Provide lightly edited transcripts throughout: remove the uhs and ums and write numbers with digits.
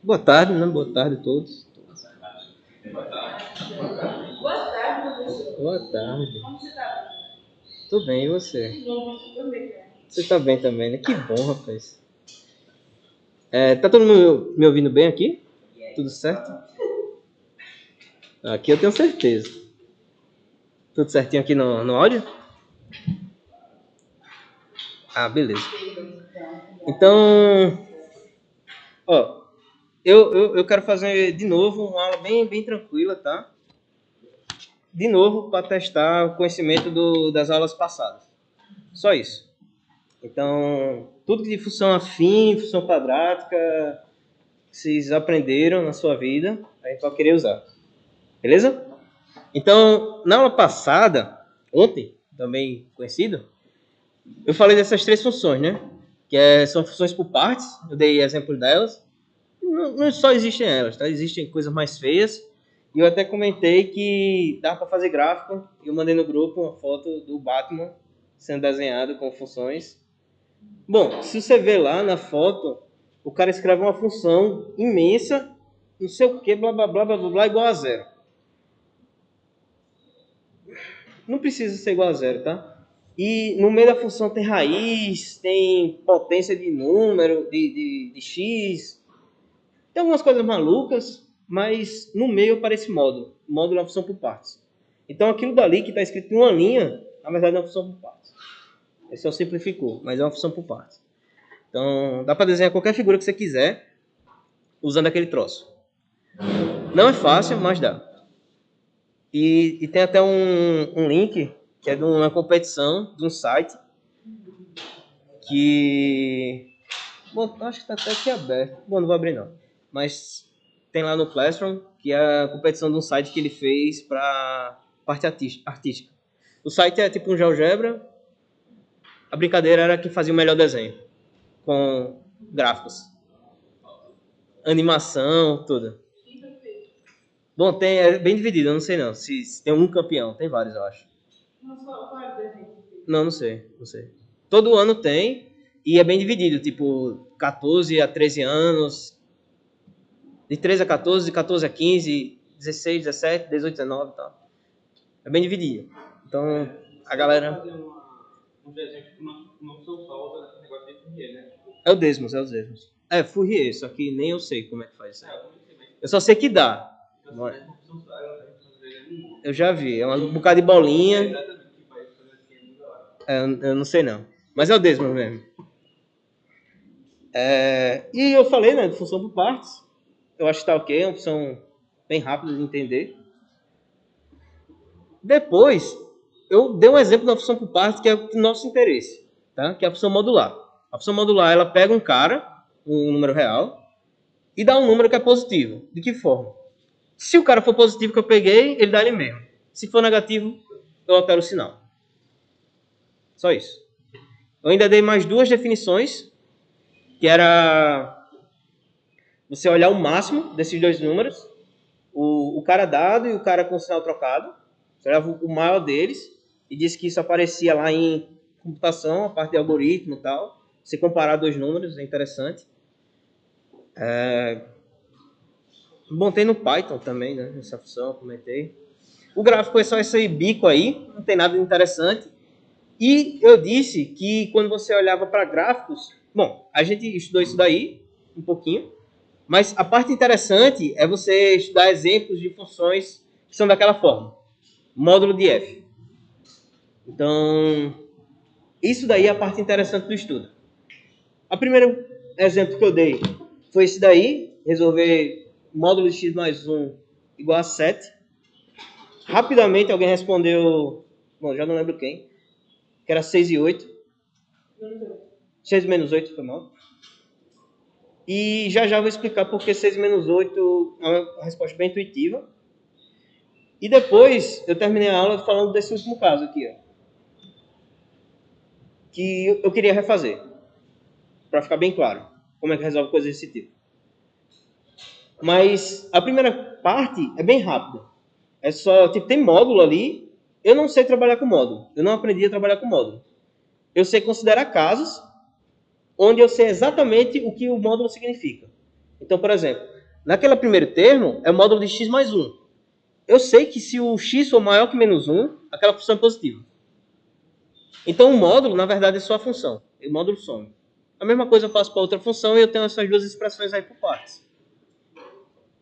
Boa tarde, né? Boa tarde a todos. Boa tarde, professor. Boa tarde. Como você está? Tudo bem, e você? Bom, também. Você tá bem também, né? Que bom, rapaz. Tá todo mundo me ouvindo bem aqui? Tudo certo? Aqui eu tenho certeza. Tudo certinho aqui no áudio? Ah, beleza. Então, ó, eu quero fazer de novo uma aula bem tranquila, tá? De novo, para testar o conhecimento das aulas passadas. Só isso. Então, tudo de função afim, função quadrática, que vocês aprenderam na sua vida, a gente vai querer usar. Beleza? Então, na aula passada, ontem, também conhecido, eu falei dessas três funções, né? São funções por partes, eu dei exemplo delas. Não só existem elas, tá? Existem coisas mais feias. E eu até comentei que dá para fazer gráfico. E eu mandei no grupo uma foto do Batman sendo desenhado com funções. Bom, se você ver lá na foto, o cara escreve uma função imensa, não sei o que, blá blá blá blá blá, igual a zero. Não precisa ser igual a zero, tá? E no meio da função tem raiz, tem potência de número, de x. Tem algumas coisas malucas, mas no meio aparece módulo. Módulo é uma função por partes. Então aquilo dali que está escrito em uma linha, na verdade é uma função por partes. Esse só simplificou, mas é uma função por partes. Então dá para desenhar qualquer figura que você quiser usando aquele troço. Não é fácil, mas dá. E tem até um link que é de uma competição, de um site, que... Bom, acho que está até aqui aberto. Bom, não vou abrir não. Mas tem lá no Classroom, que é a competição de um site que ele fez para parte artística. O site é tipo um GeoGebra. A brincadeira era quem fazia o melhor desenho, com gráficos, animação, tudo. Bom, é bem dividido, eu não sei não. Se tem um campeão, tem vários, eu acho. Não sei. Todo ano tem, e é bem dividido, tipo 14 a 13 anos, de 13 a 14, de 14 a 15, 16, 17, 18, 19 e tal. É bem dividido. Então, a galera... Um desenho que não são só usa negócio de Fourier, né? É o Desmos. É, Fourier, só que nem eu sei como é que faz isso aí. Eu só sei que dá. Eu já vi, é um bocado de bolinha. Eu não sei não. Mas é o Desmos mesmo. E eu falei, né, de função por partes. Eu acho que tá ok, é uma função bem rápida de entender. Depois, eu dei um exemplo da função por partes que é do nosso interesse, tá? Que é a função modular. A função modular, ela pega um cara, um número real, e dá um número que é positivo. De que forma? Se o cara for positivo que eu peguei, ele dá ele mesmo. Se for negativo, eu altero o sinal. Só isso. Eu ainda dei mais duas definições, que era você olhar o máximo desses dois números, o cara dado e o cara com sinal trocado. Você olhava o maior deles e disse que isso aparecia lá em computação, a parte de algoritmo e tal. Você comparar dois números, é interessante. Bom, tem no Python também, né? Essa função, eu comentei. O gráfico é só esse bico aí, não tem nada de interessante. E eu disse que quando você olhava para gráficos... Bom, a gente estudou isso daí um pouquinho, mas a parte interessante é você estudar exemplos de funções que são daquela forma. Módulo de f. Então, isso daí é a parte interessante do estudo. O primeiro exemplo que eu dei foi esse daí, resolver módulo de x mais 1 igual a 7. Rapidamente alguém respondeu, bom, já não lembro quem, que era 6 e 8. 6 menos 8 foi mal. E já vou explicar porque 6 menos 8 é uma resposta bem intuitiva. E depois eu terminei a aula falando desse último caso aqui, ó, que eu queria refazer, para ficar bem claro como é que resolve coisas desse tipo. Mas a primeira parte é bem rápida. É só, tipo, tem módulo ali. Eu não sei trabalhar com módulo. Eu não aprendi a trabalhar com módulo. Eu sei considerar casos onde eu sei exatamente o que o módulo significa. Então, por exemplo, naquele primeiro termo é o módulo de x mais 1. Eu sei que se o x for maior que menos 1, aquela função é positiva. Então, o módulo, na verdade, é só a função. O módulo some. A mesma coisa eu faço para outra função e eu tenho essas duas expressões aí por partes.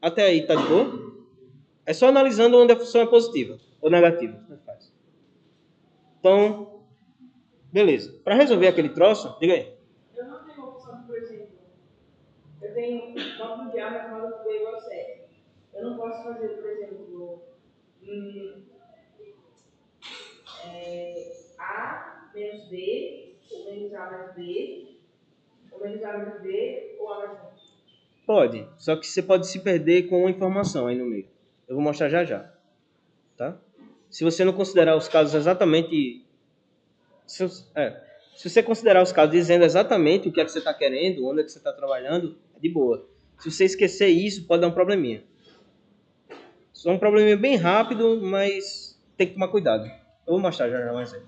Até aí, tá de boa? É só analisando onde a função é positiva ou negativa. Então, beleza. Para resolver aquele troço, diga aí. Eu não tenho opção, por exemplo, eu tenho módulo de A mais módulo B igual a 7. Eu não posso fazer, por exemplo, A menos B, ou menos A mais B, ou menos A menos B, ou A mais B. Pode, só que você pode se perder com uma informação aí no meio. Eu vou mostrar já já. Tá? Se você não considerar os casos exatamente... Se você considerar os casos dizendo exatamente o que é que você está querendo, onde é que você está trabalhando, é de boa. Se você esquecer isso, pode dar um probleminha. Só um probleminha bem rápido, mas tem que tomar cuidado. Eu vou mostrar já já mais aí.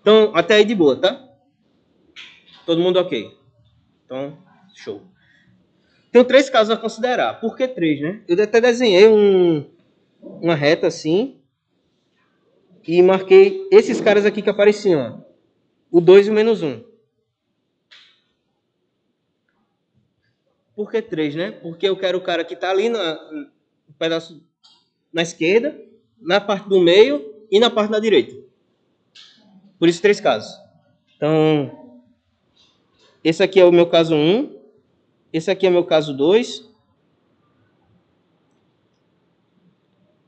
Então, até aí de boa, tá? Todo mundo ok? Então, show. Tenho 3 casos a considerar. Por que 3, né? Eu até desenhei uma reta assim e marquei esses caras aqui que apareciam. Ó. O 2 e o menos 1. Por que 3, né? Porque eu quero o cara que está ali no pedaço na esquerda, na parte do meio e na parte da direita. Por isso 3 casos. Então, esse aqui é o meu caso 1. Esse aqui é o meu caso 2.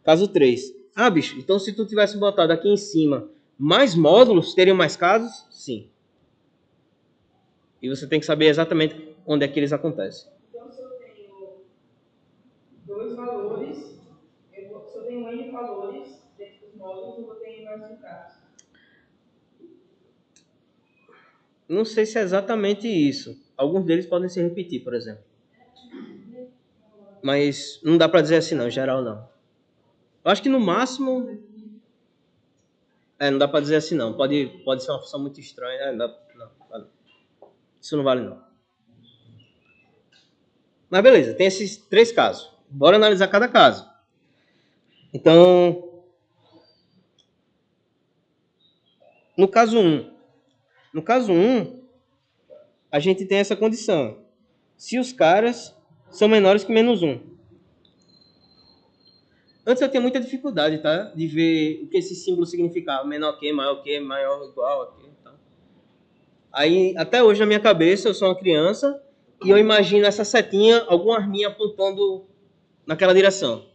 Caso 3. Ah, bicho, então se tu tivesse botado aqui em cima mais módulos, teriam mais casos? Sim. E você tem que saber exatamente onde é que eles acontecem. Então, se eu tenho dois valores, se eu tenho N valores dentro dos módulos, eu vou ter mais um caso. Não sei se é exatamente isso. Alguns deles podem se repetir, por exemplo. Mas não dá para dizer assim não, em geral não. Eu acho que no máximo... não dá para dizer assim não. Pode ser uma função muito estranha. Não. Isso não vale não. Mas beleza, tem esses 3 casos. Bora analisar cada caso. Então, no caso 1, a gente tem essa condição. Se os caras são menores que menos 1. Antes eu tinha muita dificuldade, tá? De ver o que esse símbolo significava. Menor que, maior igual a que. Tá? Aí, até hoje na minha cabeça, eu sou uma criança e eu imagino essa setinha, alguma arminha apontando naquela direção.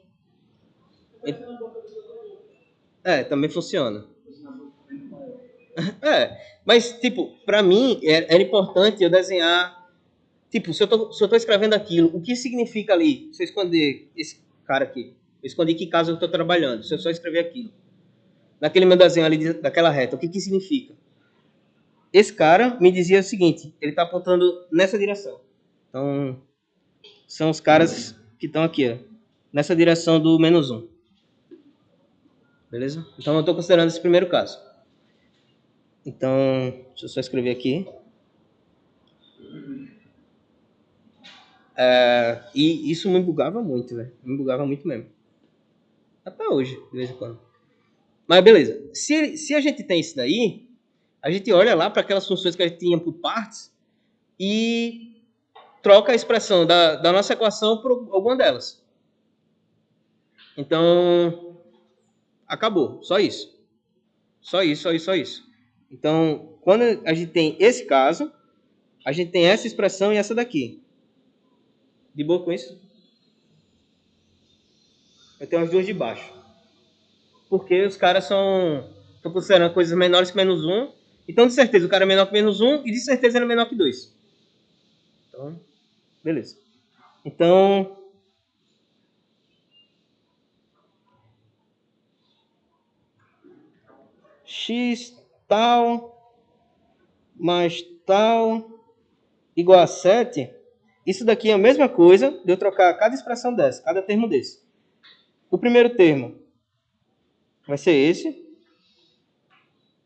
Também funciona. Mas, tipo, pra mim, era importante eu desenhar... Tipo, se eu tô escrevendo aquilo, o que significa ali? Se eu esconder esse cara aqui, eu escondi que caso eu estou trabalhando, se eu só escrever aquilo. Naquele meu desenho ali, daquela reta, o que significa? Esse cara me dizia o seguinte, ele está apontando nessa direção. Então, são os caras que estão aqui, ó, nessa direção do menos 1. Beleza? Então, eu estou considerando esse primeiro caso. Então, deixa eu só escrever aqui. E isso me bugava muito, velho. Me bugava muito mesmo. Até hoje, de vez em quando. Mas beleza. Se a gente tem isso daí, a gente olha lá para aquelas funções que a gente tinha por partes e troca a expressão da nossa equação por alguma delas. Então, acabou. Só isso. Só isso. Então, quando a gente tem esse caso, a gente tem essa expressão e essa daqui. De boa com isso? Eu tenho as duas de baixo. Porque os caras estão considerando coisas menores que menos 1. Então, de certeza, o cara é menor que menos 1 e de certeza ele é menor que 2. Então, beleza. Então, x tal mais tal igual a 7. Isso daqui é a mesma coisa de eu trocar cada expressão dessa, cada termo desse. O primeiro termo vai ser esse.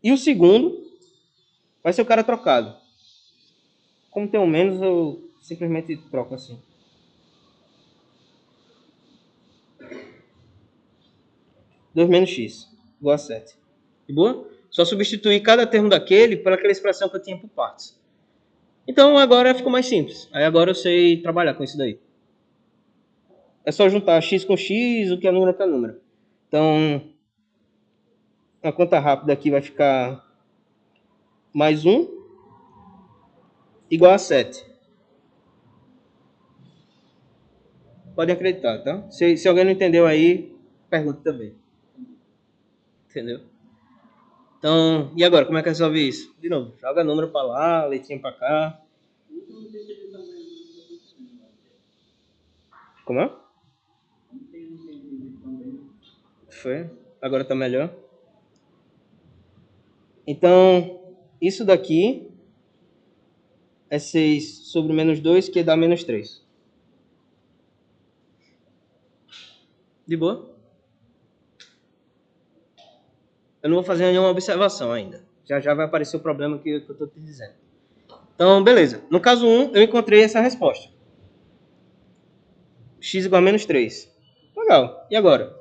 E o segundo vai ser o cara trocado. como tem um menos, eu simplesmente troco assim. Dois menos x igual a 7. De boa? Só substituir cada termo daquele por aquela expressão que eu tinha por partes. Então agora ficou mais simples. Aí agora eu sei trabalhar com isso daí. É só juntar x com x, o que é número com número. Então, a conta rápida aqui vai ficar mais 1 igual a 7. Podem acreditar, tá? Se alguém não entendeu aí, pergunta também. Entendeu? Então, e agora? Como é que resolve isso? De novo, joga número para lá, letrinha para cá. Como é? Foi. Agora tá melhor. Então, isso daqui é 6 sobre menos 2, que dá menos 3. De boa? Eu não vou fazer nenhuma observação ainda. Já já vai aparecer o problema que eu estou te dizendo. Então, beleza. No caso 1, eu encontrei essa resposta. X igual a menos 3. Legal. E agora?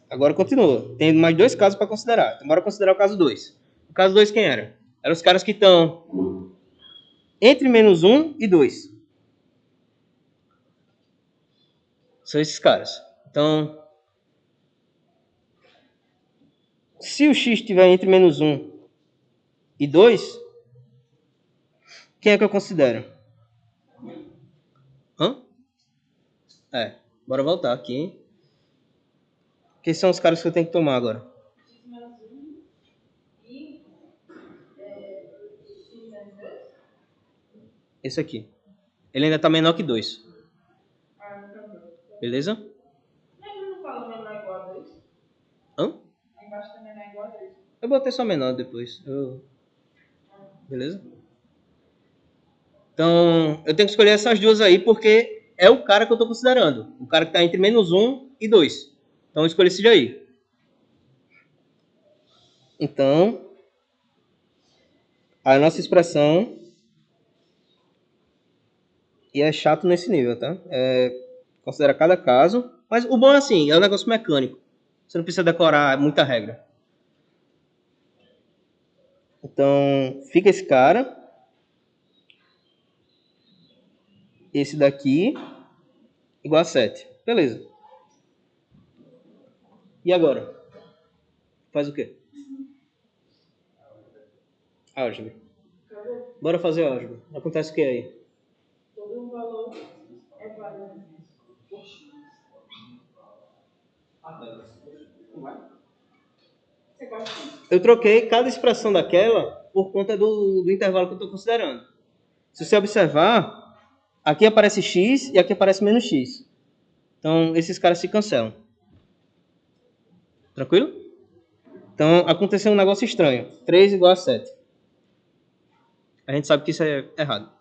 Agora continua. Tem mais dois casos para considerar. Então, bora considerar o caso 2. O caso 2 quem era? Eram os caras que estão entre menos 1 e 2. São esses caras. Então, se o x estiver entre menos 1 e 2, quem é que eu considero? Hã? Bora voltar aqui, hein? Quem são os caras que eu tenho que tomar agora? X menos 1 e X menos 2? Esse aqui. Ele ainda está menor que 2. Ah, então. Beleza? Mas ele não fala menor igual a 2? Hã? Aí embaixo também não é igual a 2. Eu botei só menor depois. Beleza? Então, eu tenho que escolher essas duas aí porque é o cara que eu estou considerando. O cara que está entre menos 1 e 2. Então, eu escolhi esse daí. Então, a nossa expressão... E é chato nesse nível, tá? Considera cada caso. Mas o bom é assim, é um negócio mecânico. Você não precisa decorar muita regra. Então, fica esse cara. Esse daqui igual a 7. Beleza. E agora? Faz o quê? Álgebra. Bora fazer álgebra. Acontece o que aí? Todo valor é válido. Você gosta disso? Eu troquei cada expressão daquela por conta do intervalo que eu estou considerando. Se você observar, aqui aparece x e aqui aparece menos x. Então, esses caras se cancelam. Tranquilo? Então, aconteceu um negócio estranho. 3 igual a 7. A gente sabe que isso é errado.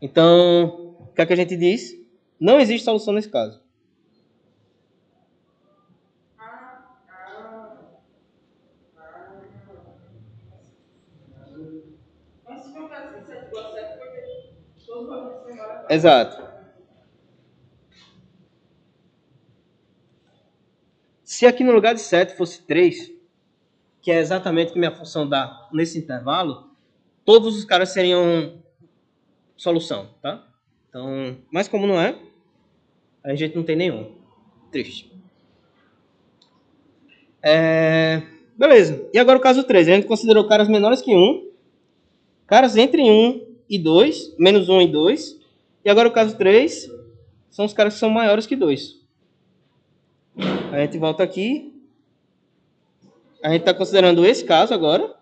Então, o que é que a gente diz? Não existe solução nesse caso. Mas se for assim, 7 igual a 7, porque todos os valores são iguais a 4. Exato. Se aqui no lugar de 7 fosse 3, que é exatamente o que minha função dá nesse intervalo, todos os caras seriam solução, tá? Então, mas como não é, a gente não tem nenhum. Triste. Beleza. E agora o caso 3. A gente considerou caras menores que 1, caras entre 1 e 2, menos 1 e 2. E agora o caso 3 são os caras que são maiores que 2. A gente volta aqui. A gente está considerando esse caso agora.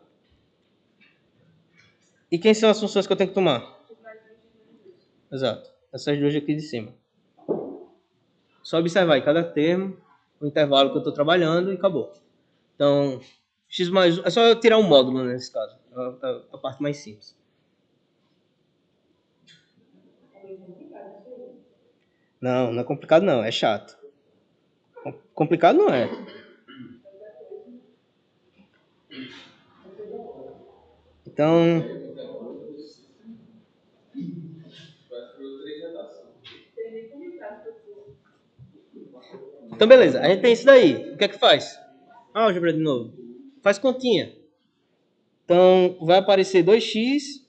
E quem são as funções que eu tenho que tomar? Exato. Essas duas aqui de cima. Só observar aí cada termo, o intervalo que eu estou trabalhando e acabou. Então, x mais 1... É só eu tirar um módulo nesse caso. É a parte mais simples. Não, não é complicado não. É chato. Complicado não é. Então, beleza. A gente tem isso daí. O que é que faz? Álgebra de novo. Faz continha. Então, vai aparecer 2x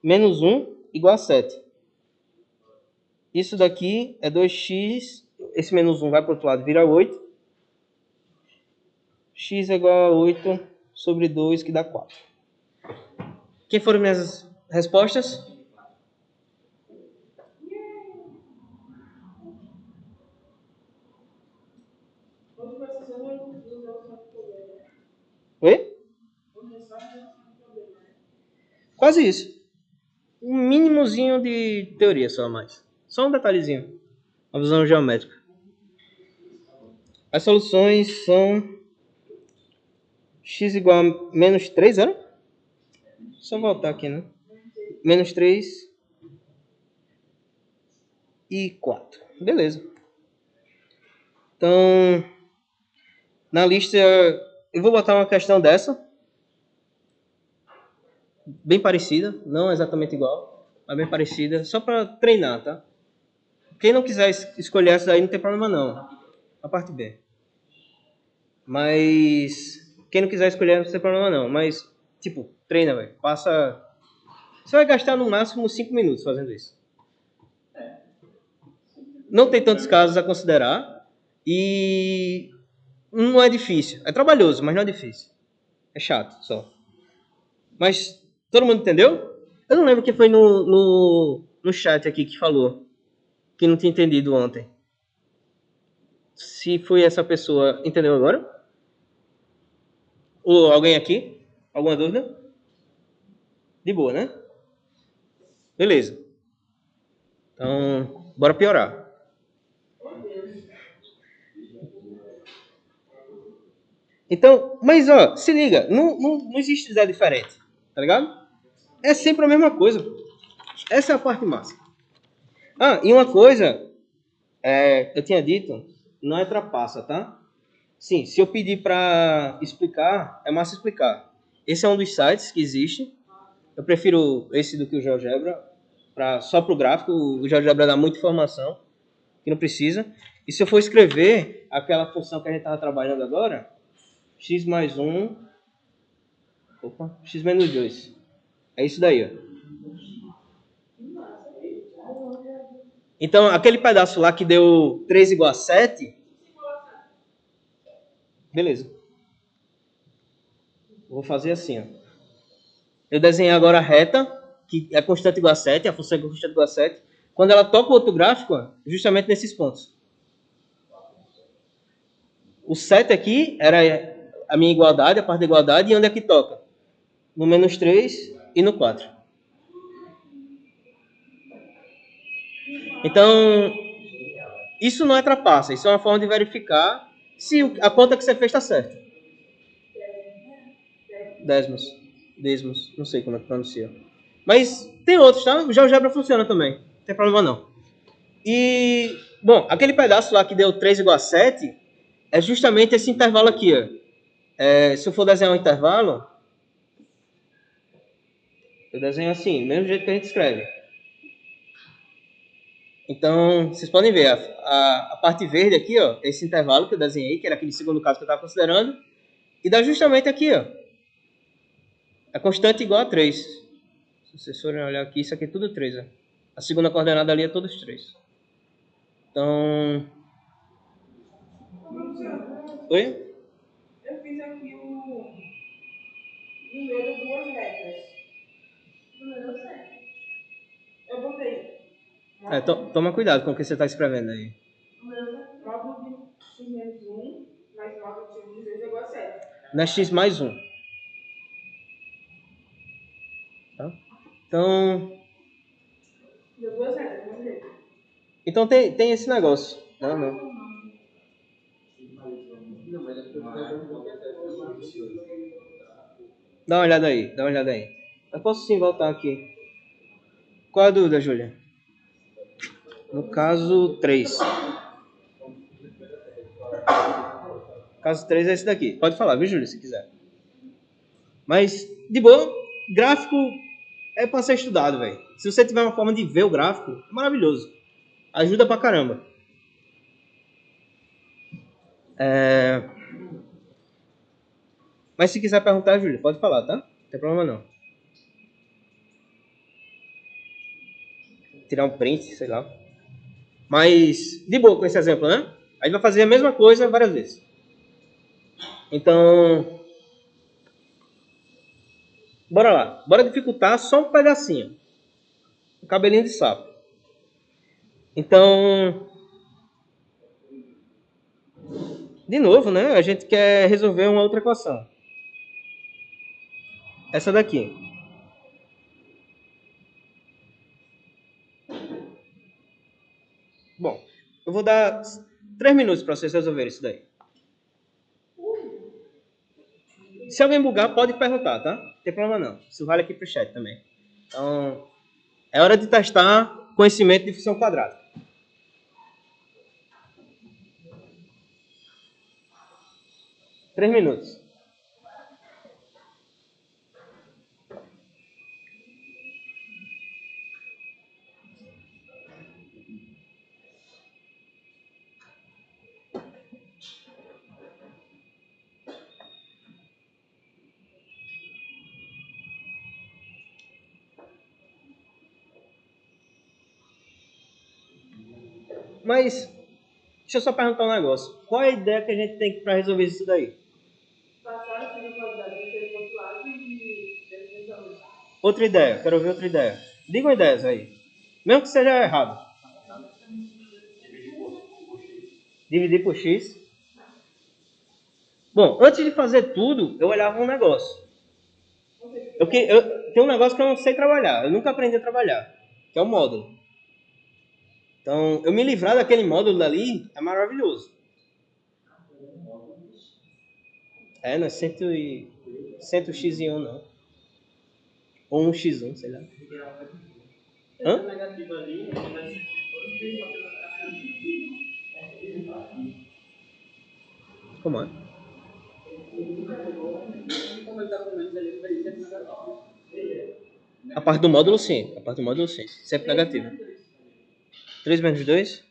menos 1 igual a 7. Isso daqui é 2x. Esse menos 1 vai para o outro lado, vira 8. X é igual a 8 sobre 2, que dá 4. Quem foram minhas respostas? Oi? Quase isso. Um mínimozinho de teoria só mais. Só um detalhezinho. Uma visão geométrica. As soluções são x igual a menos 3, era? Só voltar aqui, né? Menos 3 e 4. Beleza. Então, na lista, eu vou botar uma questão dessa. Bem parecida, não exatamente igual, mas bem parecida, só para treinar, tá? Quem não quiser escolher essa aí não tem problema não, a parte B. Mas quem não quiser escolher não tem problema não, mas tipo, treina, velho. Passa. Você vai gastar no máximo 5 minutos fazendo isso. Não tem tantos casos a considerar e não é difícil. É trabalhoso, mas não é difícil. É chato só. Mas todo mundo entendeu? Eu não lembro quem foi no chat aqui que falou que não tinha entendido ontem. Se foi essa pessoa, entendeu agora? Ou alguém aqui? Alguma dúvida? De boa, né? Beleza. Então, bora piorar. Então, mas ó, se liga, não existe zero diferente, tá ligado? É sempre a mesma coisa. Essa é a parte massa. Ah, e uma coisa, eu tinha dito, não é trapaça, tá? Sim, se eu pedir para explicar, é massa explicar. Esse é um dos sites que existe. Eu prefiro esse do que o GeoGebra, só para o gráfico. O GeoGebra dá muita informação que não precisa. E se eu for escrever aquela função que a gente estava trabalhando agora, x mais 1, x menos 2. É isso daí, ó. Então, aquele pedaço lá que deu 3 igual a 7, beleza. Vou fazer assim, ó. Eu desenhei agora a reta, que é constante igual a 7, a função é constante igual a 7. Quando ela toca o outro gráfico, ó, justamente nesses pontos. O 7 aqui era a minha igualdade, a parte da igualdade, e onde é que toca? No menos 3 e no 4. Então, isso não é trapaça, isso é uma forma de verificar se a conta que você fez está certa. Desmos, não sei como é que pronuncia. Mas tem outros, tá? O GeoGebra funciona também, não tem problema não. E, bom, aquele pedaço lá que deu 3 igual a 7 é justamente esse intervalo aqui, ó. Se eu for desenhar um intervalo, eu desenho assim, do mesmo jeito que a gente escreve. Então, vocês podem ver, a parte verde aqui, ó, esse intervalo que eu desenhei, que era aquele segundo caso que eu estava considerando, e dá justamente aqui, ó. A constante igual a 3. Se vocês forem olhar aqui, isso aqui é tudo 3, ó. A segunda coordenada ali é todos 3. Então... Oi? Eu fiz aqui o número duas retas. Número 7. Eu botei. Toma cuidado com o que você está escrevendo aí. Módulo de x menos 1 mais módulo de x menos 2 é igual a 7. Não é x mais 1. Tá? Então... Deu duas retas, do mesmo jeito. Então tem esse negócio. Não. Dá uma olhada aí. Eu posso sim voltar aqui. Qual é a dúvida, Júlia? No caso 3. Caso 3 é esse daqui. Pode falar, viu, Júlia, se quiser. Mas, de boa, gráfico é para ser estudado, velho. Se você tiver uma forma de ver o gráfico, é maravilhoso. Ajuda pra caramba. Mas se quiser perguntar, Júlia, pode falar, tá? Não tem problema não. Tirar um print, sei lá. Mas, de boa com esse exemplo, né? Aí vai fazer a mesma coisa várias vezes. Então, bora lá. Bora dificultar só um pedacinho. Um cabelinho de sapo. Então, de novo, né? A gente quer resolver uma outra equação. Essa daqui. Bom, eu vou dar 3 minutos para vocês resolverem isso daí. Se alguém bugar, pode perguntar, tá? Não tem problema não. Isso vale aqui pro chat também. Então, é hora de testar conhecimento de função quadrada. Três minutos. Mas, deixa eu só perguntar um negócio. Qual é a ideia que a gente tem para resolver isso daí? Passar a ser quadrado inteiro do outro lado e depois a outra. Outra ideia, quero ver outra ideia. Digam ideias aí. Mesmo que seja errado. Dividir por x. Bom, antes de fazer tudo, eu olhava um negócio. Tem um negócio que eu não sei trabalhar. Eu nunca aprendi a trabalhar. Que é o módulo. Então, eu me livrar daquele módulo dali é maravilhoso. Não é 100x em 1, não. Ou 1x1, sei lá. Hã? Como é? A parte do módulo, sim. A parte do módulo, sim. Sempre negativa. 3 menos 2?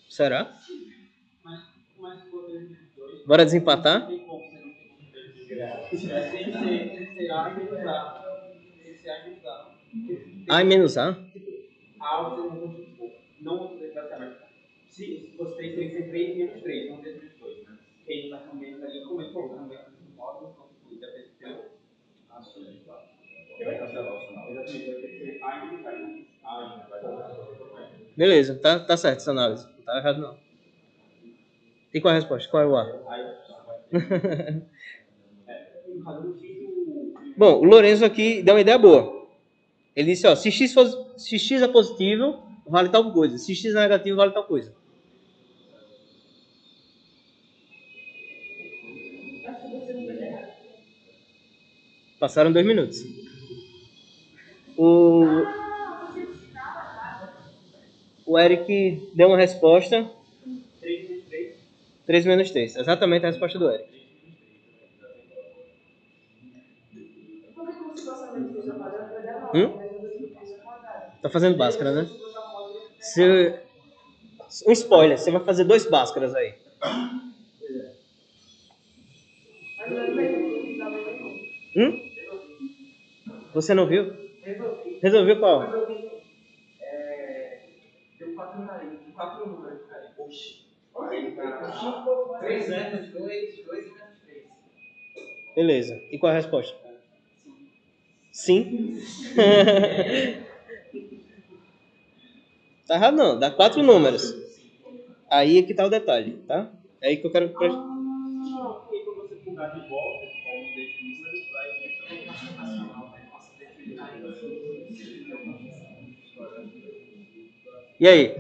Será? Bora desempatar? A e menos A? Se fosse 3, teria que ser 3 menos 3, não 3 menos 2, né? Porque ele vai com menos ali, como ele colocou no módulo, então já tem que ter a sua de claro. Ele vai cancelar o sinal. Exatamente, vai ter que ser A e menos A, né? A vai dar. Beleza, tá certo essa análise. Não tá errado, não. E qual a resposta? Qual é o A? Bom, o Lorenzo aqui deu uma ideia boa. Ele disse, ó, se x é positivo, vale tal coisa. Se x é negativo, vale tal coisa. Passaram 2 minutos. O Eric deu uma resposta. 3 menos 3. Exatamente a resposta do Eric. Tá fazendo Bhaskara, né? Um spoiler, você vai fazer 2 Bhaskaras aí. Você não viu? Resolveu qual? Tem 4 números, cara. Oxi. 3 menos 2, 2 e menos 3. Beleza. E qual é a resposta? Sim. Tá errado não. Dá 4 números. Aí é que tá o detalhe, tá? É aí que eu quero... E quando você pular de volta, como definir, ele vai ter uma racional, né? Nossa, definir. E aí?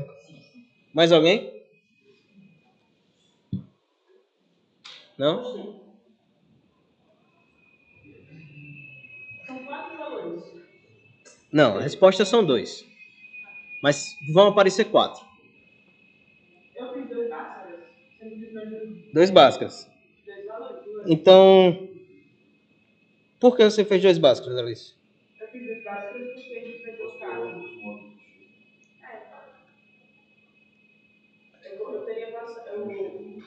Mais alguém? Não? São 4 valores. Não, a resposta são 2. Mas vão aparecer 4. Eu fiz 2 Bhaskaras. 2 Bhascaras. 2 valores. Então, Por que você fez 2 báscaros, Alice? Eu fiz 2 báscaros porque a gente vai ter os casos. Eu teria passado.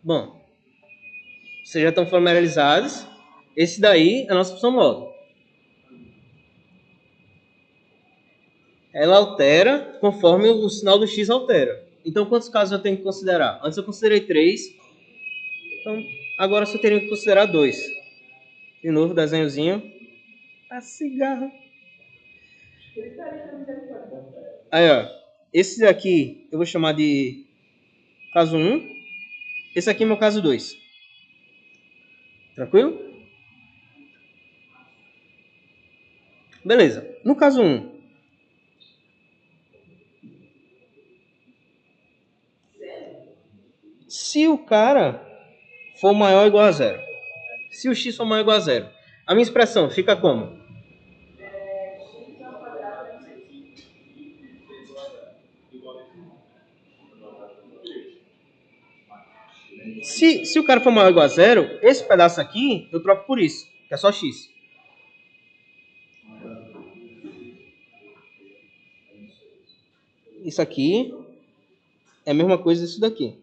Bom, vocês já estão familiarizados. Esse daí é a nossa função módulo. Ela altera conforme o sinal do x altera. Então, quantos casos eu tenho que considerar? Antes eu considerei 3. Então, agora só teria que considerar 2. De novo, desenhozinho. A cigarra. Aí, ó. Esse aqui eu vou chamar de caso 1. Esse aqui é meu caso 2. Tranquilo? Beleza. No caso 1. Se o cara for maior ou igual a 0. Se o x for maior ou igual a 0. A minha expressão fica como? Se o cara for maior ou igual a 0, esse pedaço aqui eu troco por isso, que é só x. Isso aqui é a mesma coisa disso daqui.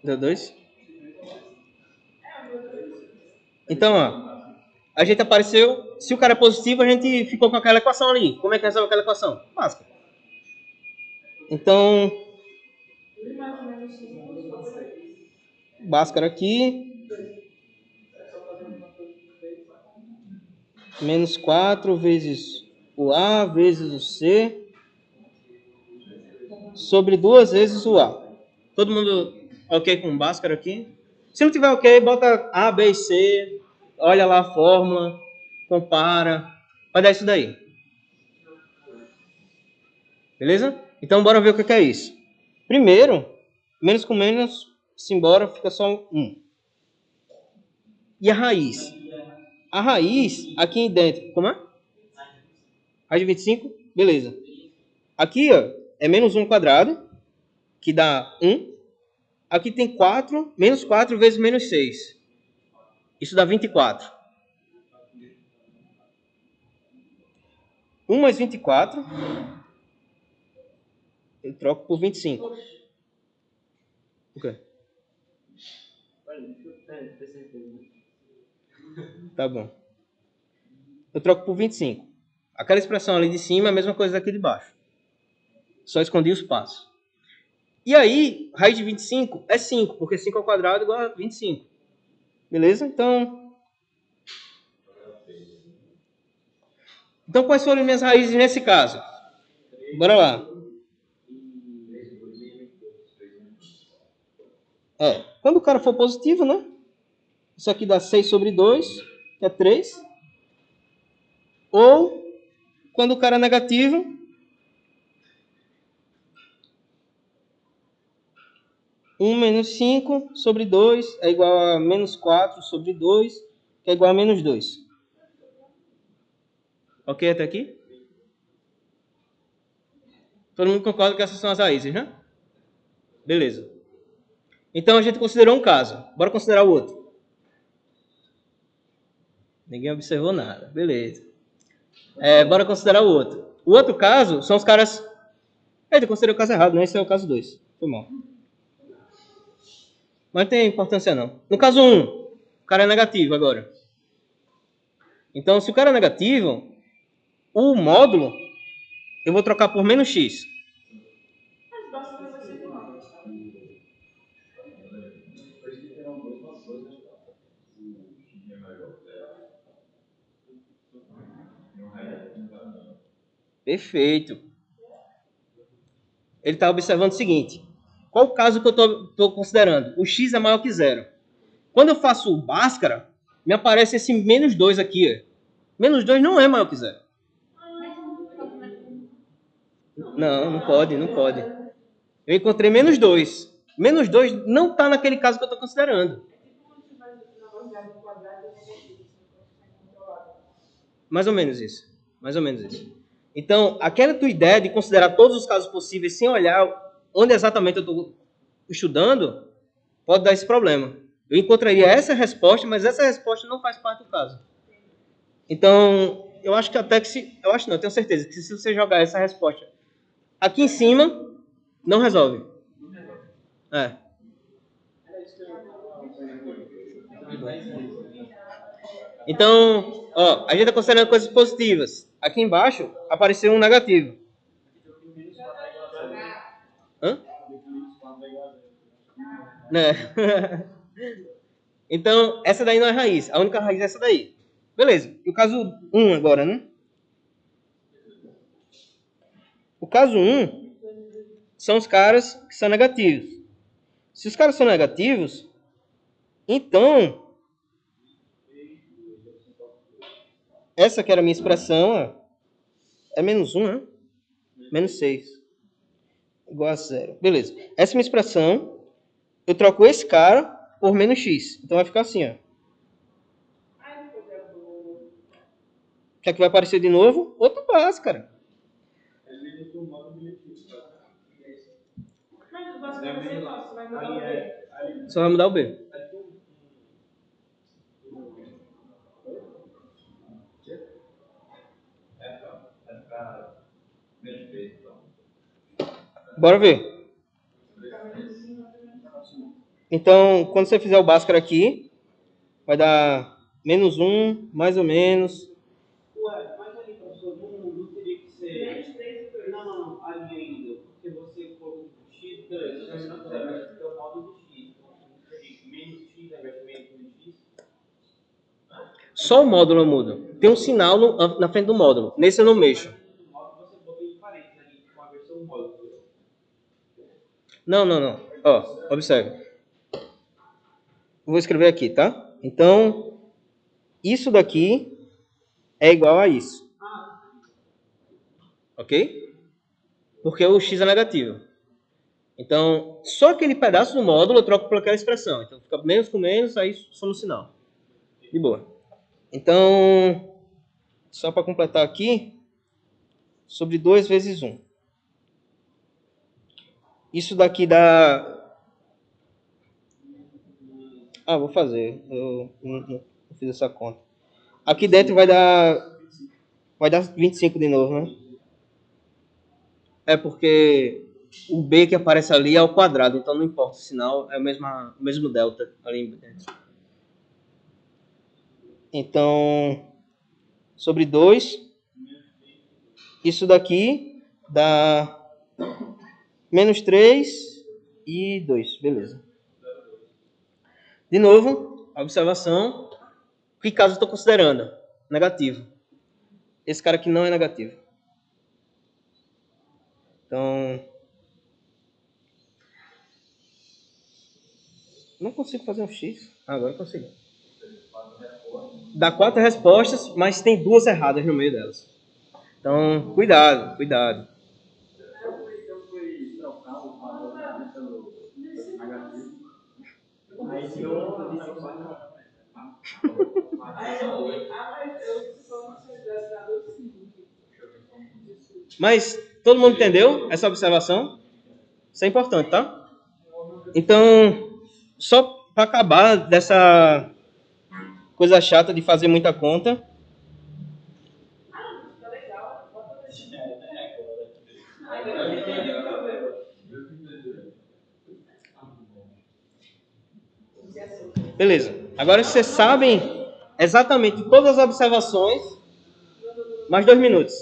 Deu 2? Então, ó. A gente apareceu. Se o cara é positivo, a gente ficou com aquela equação ali. Como é que resolve aquela equação? Básica. Então, Bhaskara aqui. Menos 4 vezes o A vezes o C. Sobre 2 vezes o A. Todo mundo ok com Bhaskara aqui? Se não tiver ok, bota A, B e C. Olha lá a fórmula. Compara. Vai dar isso daí. Beleza? Então, bora ver o que é isso. Primeiro, menos com menos, se embora, fica só 1. E a raiz? A raiz, aqui dentro, como é? Raiz de 25? Beleza. Aqui, ó, é menos 1 ao quadrado, que dá 1. Aqui tem 4, menos 4 vezes menos 6. Isso dá 24. 1 mais 24, eu troco por 25. O quê? Tá bom. Eu troco por 25. Aquela expressão ali de cima é a mesma coisa daqui de baixo. Só escondi os passos. E aí, raiz de 25 é 5, porque 5 ao quadrado é igual a 25. Beleza? Então, quais foram as minhas raízes nesse caso? Bora lá. Quando o cara for positivo, né? Isso aqui dá 6 sobre 2, que é 3. Ou, quando o cara é negativo, menos 5 sobre 2 é igual a menos 4 sobre 2, que é igual a menos 2. Ok até aqui? Todo mundo concorda que essas são as raízes, né? Beleza. Então a gente considerou um caso. Bora considerar o outro. Ninguém observou nada. Beleza. Bora considerar o outro. O outro caso são os caras... Eu considerei o caso errado, né? Esse é o caso 2. Foi mal. Mas não tem importância não. No caso 1, o cara é negativo agora. Então, se o cara é negativo, o módulo eu vou trocar por menos x. Perfeito. Ele está observando o seguinte. Qual o caso que eu estou considerando? O x é maior que 0. Quando eu faço o Bhaskara, me aparece esse menos 2 aqui. Menos 2 não é maior que 0. Não pode, não pode. Eu encontrei menos 2. Menos 2 não está naquele caso que eu estou considerando. Mais ou menos isso. Então, aquela tua ideia de considerar todos os casos possíveis sem olhar onde exatamente eu estou estudando, pode dar esse problema. Eu encontraria essa resposta, mas essa resposta não faz parte do caso. Então, eu acho que até que se... Eu acho não, eu tenho certeza que se você jogar essa resposta aqui em cima, não resolve. É. Então, ó, a gente está considerando coisas positivas. Aqui embaixo apareceu um negativo. Hã? Né? Então, essa daí não é raiz. A única raiz é essa daí. Beleza. E o caso 1 agora, né? O caso 1 são os caras que são negativos. Se os caras são negativos, então, essa que era a minha expressão, ó, é menos 1, né? Menos 6. Igual a 0. Beleza. Essa é a minha expressão. Eu troco esse cara por menos x. Então vai ficar assim, ó. O que é que vai aparecer de novo? Outro básico, cara. Mas o básico vai ser fácil, você vai mudar o B. Só vai mudar o B. Bora ver. Então, quando você fizer o Bhaskara aqui, vai dar menos 1, mais ou menos. Ué, mas ali, professor, não teria que ser... Não, ali ainda, porque você colocou x, beleza, mas não serve, é o modo do x. Então, menos x ao invés de menos x. Só o módulo muda. Tem um sinal na frente do módulo. Nesse eu não mexo. No modo você botou em parênteses ali, com a versão módulo. Não. Ó, observe. Vou escrever aqui, tá? Então, isso daqui é igual a isso. Ok? Porque o x é negativo. Então, só aquele pedaço do módulo eu troco por aquela expressão. Então, fica menos com menos, aí soma o sinal. De boa. Então, só para completar aqui, sobre 2 vezes 1. Isso daqui dá... Ah, vou fazer. Eu não fiz essa conta. Aqui dentro vai dar 25 de novo, né? É porque o B que aparece ali é ao quadrado, então não importa o sinal, é o mesmo delta ali dentro. Então, sobre 2, isso daqui dá menos 3 e 2, beleza. De novo, a observação, que caso eu estou considerando? Negativo. Esse cara aqui não é negativo. Então, não consigo fazer um X. Agora eu consigo. Dá 4 respostas, mas tem 2 erradas no meio delas. Então, cuidado. Eu fui trocar o valor pelo negativo. Aí deu um negócio. Mas todo mundo entendeu essa observação? Isso é importante, tá? Então, só para acabar dessa coisa chata de fazer muita conta. Beleza. Agora vocês sabem exatamente todas as observações, mais 2 minutos.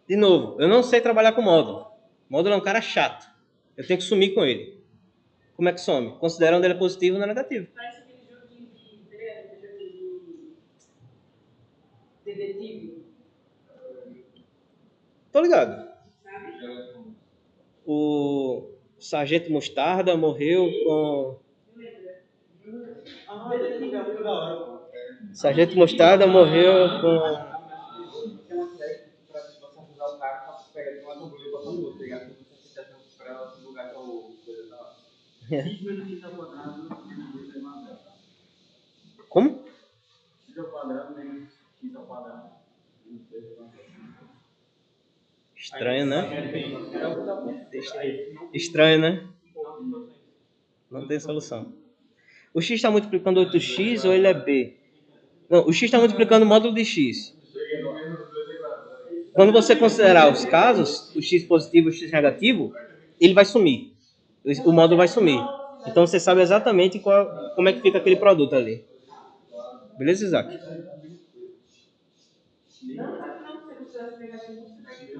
De novo, eu não sei trabalhar com módulo. Módulo é um cara chato. Eu tenho que sumir com ele. Como é que some? Considerando ele positivo ou negativo. Parece aquele joguinho de detetive. Tô ligado. Sabe? O Sargento Mostarda morreu com... Sargento Mostarda morreu com... X menos x ao quadrado menos 2 é igual a 0. Como? X ao quadrado menos x ao quadrado menos 2 é igual a 0. Estranho, né? Estranho, né? Não tem solução. O x está multiplicando 8x ou ele é b? Não, o x está multiplicando o módulo de x. Quando você considerar os casos, o x positivo e o x negativo, ele vai sumir. O módulo vai sumir. Então você sabe exatamente como é que fica aquele produto ali. Beleza, Isaac? Não, sabe não, se você considerar negativo, você vai ter que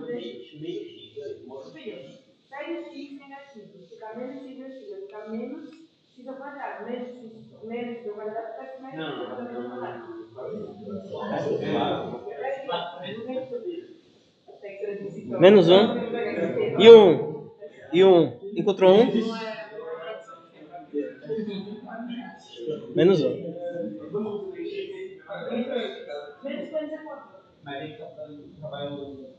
pega o x negativo, fica menos x negativo, fica menos x ao quadrado, menos x ao quadrado, fica mais x ao quadrado. Menos 1. E 1. E 1. Encontrou 1? Menos 1. Menos menos é quanto? Mas tem que trabalhar o.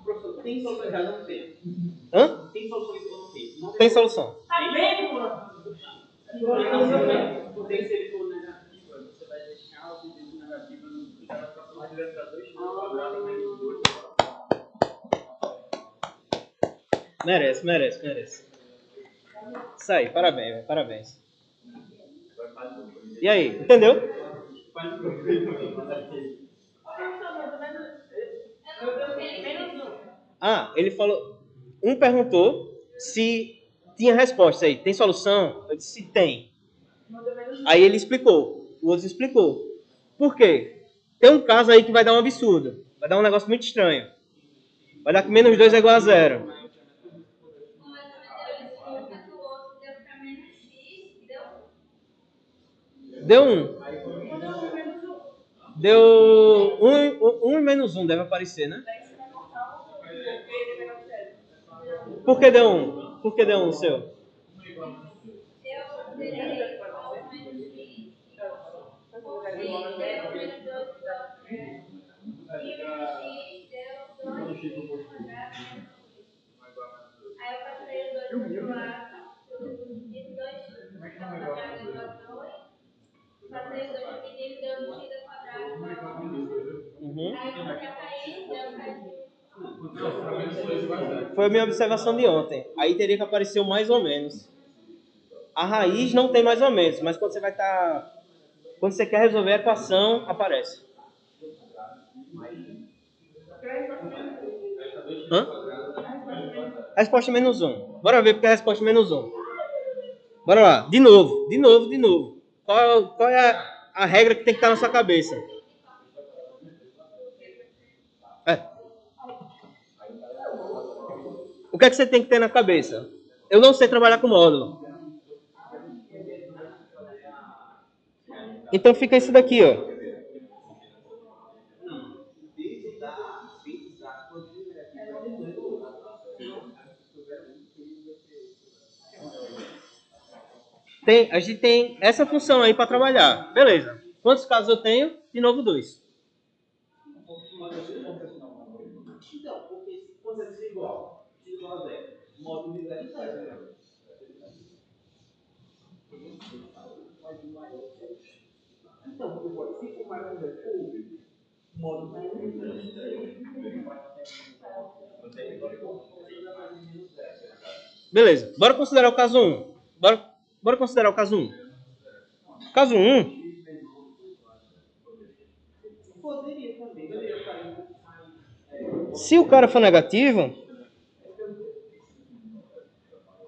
Professor, tem solução já não tem. Hã? Tem soluções que eu não tenho. Não Tem solução. Tá vendo, mano? Porque se ele for negativa, você vai deixar o divisor negativo no cara para falar direto para 2 quadrado menos 2. Merece. Isso aí, parabéns, parabéns. E aí, entendeu? Ah, ele falou. Um perguntou se tinha resposta aí. Tem solução? Eu disse tem. Aí ele explicou. O outro explicou. Por quê? Tem um caso aí que vai dar um absurdo. Vai dar um negócio muito estranho. Vai dar que menos 2 é igual a 0. Deu 1. Deu 1 e menos 1 deve aparecer, né? Por que deu 1? Por que deu 1 seu? Aí eu passei o 2 para o lado, dividido 2x quadrado igual a 2. Passei o 2 dividido, deu x ao quadrado igual a 1. Aí eu passei a raiz, deu raiz. Foi a minha observação de ontem. Aí teria que aparecer o mais ou menos. A raiz não tem mais ou menos, mas quando você vai estar... Quando você quer resolver a equação, aparece. Hã? A resposta é menos 1. Bora ver porque a resposta é menos 1. Bora lá. De novo. Qual é a regra que tem que estar na sua cabeça? O que é que você tem que ter na cabeça? Eu não sei trabalhar com módulo. Então fica isso daqui, ó. A gente tem essa função aí para trabalhar. Beleza. Quantos casos eu tenho? De novo 2. Então, porque se fosse ser igual a 0, módulo de 0 é 0. Então, porque pode, se for mais um zero, módulo de 0. Beleza. Bora considerar o caso 1. Bora considerar o caso 1. Caso 1. Se o cara for negativo...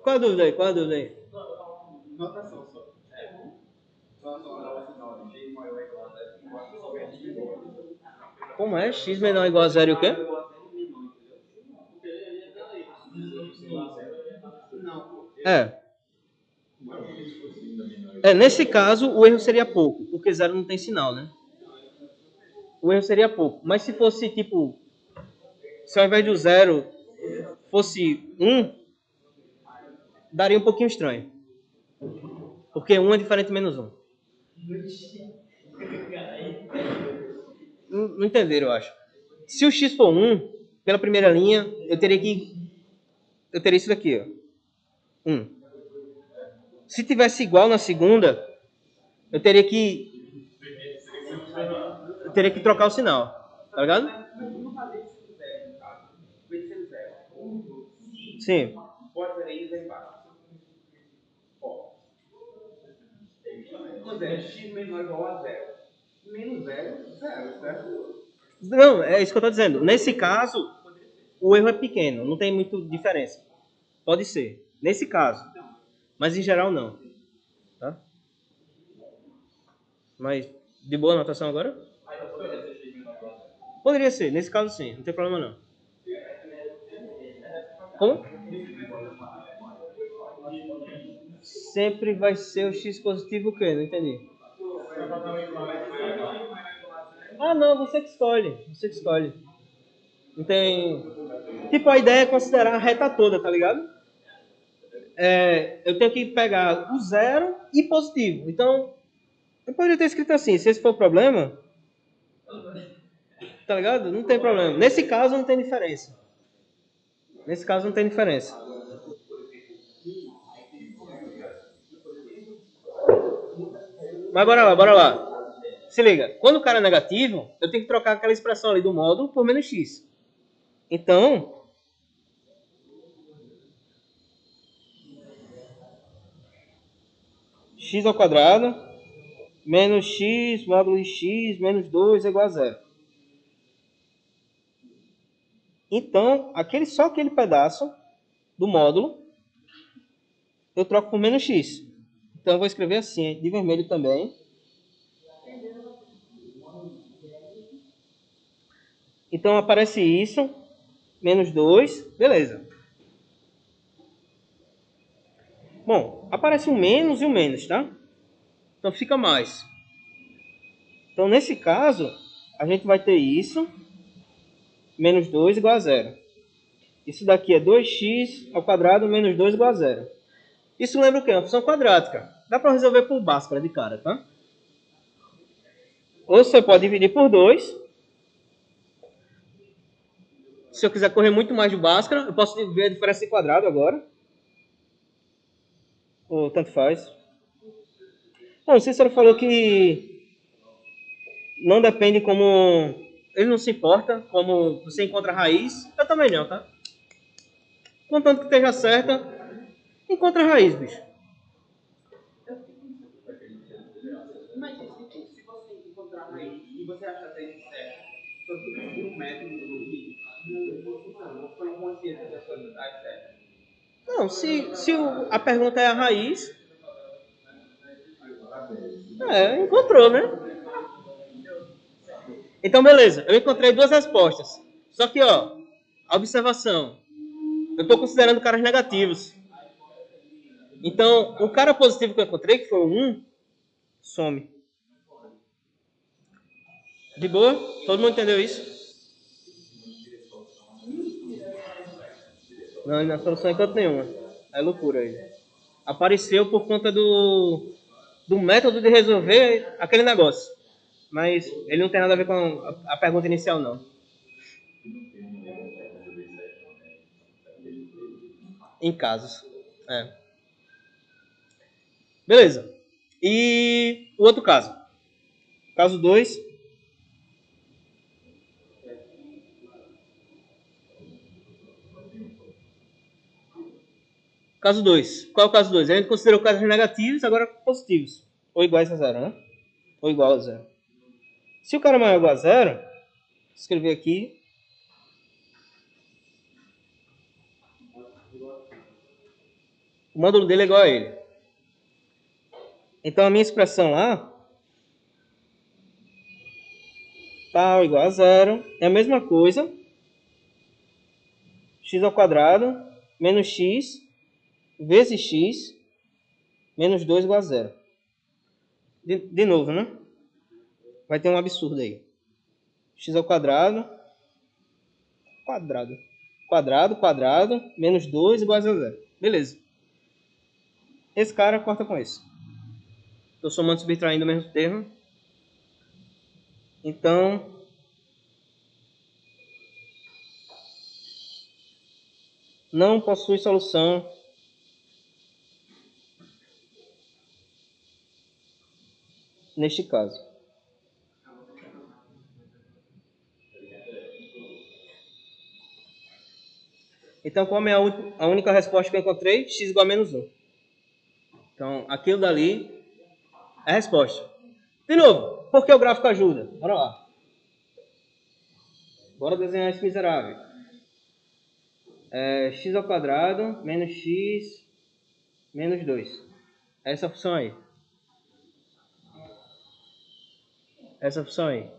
Qual a dúvida aí? Notação só. Como é? X menor ou igual a 0 e o quê? Nesse caso, o erro seria pouco, porque 0 não tem sinal, né? O erro seria pouco. Mas se fosse, tipo... Se ao invés do 0 fosse 1, daria um pouquinho estranho. Porque 1 é diferente de menos 1. Não entenderam, eu acho. Se o x for 1, pela primeira linha, eu teria isso daqui, ó. 1. Se tivesse igual na segunda, eu teria que trocar o sinal. Tá ligado? Mas vamos fazer isso no zero, no caso. Vai ser zero. Sim. Pode ser aí embaixo. Ó. O zero, x menor ou igual a zero. Menos zero, zero, certo? Não, é isso que eu estou dizendo. Nesse caso, o erro é pequeno, não tem muita diferença. Pode ser. Nesse caso. Mas em geral não. Tá? Mas de boa anotação agora? Poderia ser, nesse caso sim, não tem problema não. Como? Sempre vai ser o x positivo o quê? Não entendi. Ah não, você que escolhe. Você que escolhe. Não tem. Tipo, a ideia é considerar a reta toda, tá ligado? Eu tenho que pegar o zero e positivo. Então, eu poderia ter escrito assim, se esse for o problema, tá ligado? Não tem problema. Nesse caso não tem diferença. Nesse caso não tem diferença. Mas bora lá. Se liga, quando o cara é negativo, eu tenho que trocar aquela expressão ali do módulo por menos x. Então, x ao quadrado menos x módulo de x menos 2 é igual a zero. Então, só aquele pedaço do módulo eu troco por menos x. Então, eu vou escrever assim, de vermelho também. Então, aparece isso, menos 2, beleza. Bom, aparece um menos e um menos, tá? Então, fica mais. Então, nesse caso, a gente vai ter isso, menos 2 igual a zero. Isso daqui é 2x ao quadrado menos 2 igual a zero. Isso lembra o quê? Uma função quadrática. Dá para resolver por Bhaskara de cara, tá? Ou você pode dividir por 2. Se eu quiser correr muito mais de Bhaskara, eu posso ver a diferença em quadrado agora. Ou tanto faz. Bom, o Cícero falou que não depende como... Ele não se importa como você encontra a raiz. Eu também não, tá? Contanto que esteja certa, encontra a raiz, bicho. Mas se você encontrar raiz e você achar a raiz certa, só que um método que não funciona, não foi consciência da sua unidade certa. Não, se a pergunta é a raiz, encontrou, né? Então, beleza. Eu encontrei duas respostas. Só que, ó, a observação. Eu estou considerando caras negativos. Então, o cara positivo que eu encontrei, que foi o 1, some. De boa? Todo mundo entendeu isso? Não, na solução em canto nenhuma. É loucura aí. Apareceu por conta do método de resolver aquele negócio. Mas ele não tem nada a ver com a pergunta inicial, não. Em casos. Beleza. E o outro caso. Caso 2. Caso 2. Qual é o caso 2? A gente considerou casos negativos, agora positivos. Ou iguais a zero, né? Ou igual a zero. Se o cara é maior ou igual a zero, vou escrever aqui. O módulo dele é igual a ele. Então a minha expressão lá, tal igual a zero, é a mesma coisa. X ao quadrado menos x vezes x menos 2 igual a zero. De novo, né? Vai ter um absurdo aí. X ao quadrado, quadrado, menos 2 igual a zero. Beleza. Esse cara corta com esse. Estou somando e subtraindo o mesmo termo. Então, não possui solução neste caso. Então, qual é a única resposta que eu encontrei? X igual a menos 1. Então, aquilo dali é a resposta. De novo, por que o gráfico ajuda? Bora lá. Bora desenhar esse miserável. X ao quadrado menos x menos 2. Essa função aí. Essa função aí.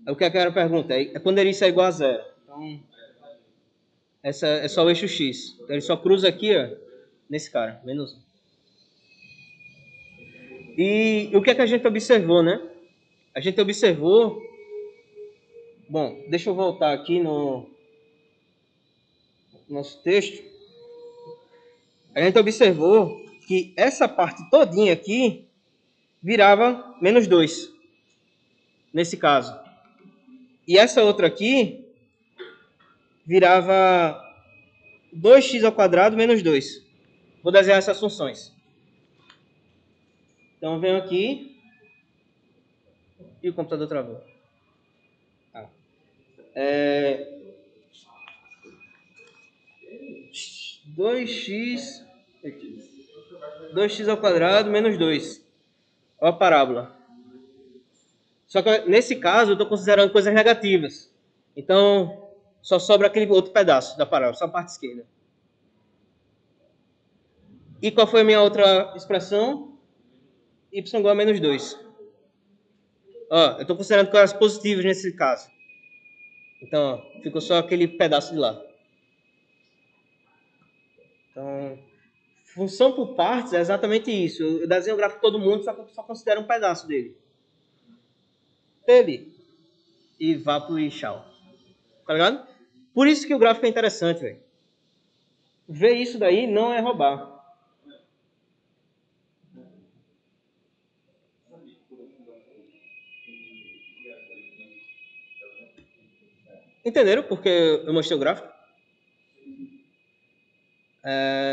O que é que era a pergunta? Poderia isso ser igual a zero. Então, essa é só o eixo x. Então, ele só cruza aqui, ó, nesse cara, menos 1. E o que é que a gente observou, né? A gente observou... Bom, deixa eu voltar aqui no nosso texto. A gente observou que essa parte todinha aqui virava menos 2, nesse caso. E essa outra aqui virava 2x ao quadrado menos 2. Vou desenhar essas funções. Então, venho aqui e o computador travou. 2x ao quadrado menos 2. Olha a parábola. Só que nesse caso eu estou considerando coisas negativas. Então, só sobra aquele outro pedaço da parábola, só a parte esquerda. E qual foi a minha outra expressão? Y igual a menos 2. Ó, eu estou considerando coisas positivas nesse caso. Então, ó, ficou só aquele pedaço de lá. Então, função por partes é exatamente isso. Eu desenho o gráfico de todo mundo, só considero um pedaço dele. E vá pro tchau. Tá ligado? Por isso que o gráfico é interessante, velho. Ver isso daí não é roubar. Entenderam porque eu mostrei o gráfico?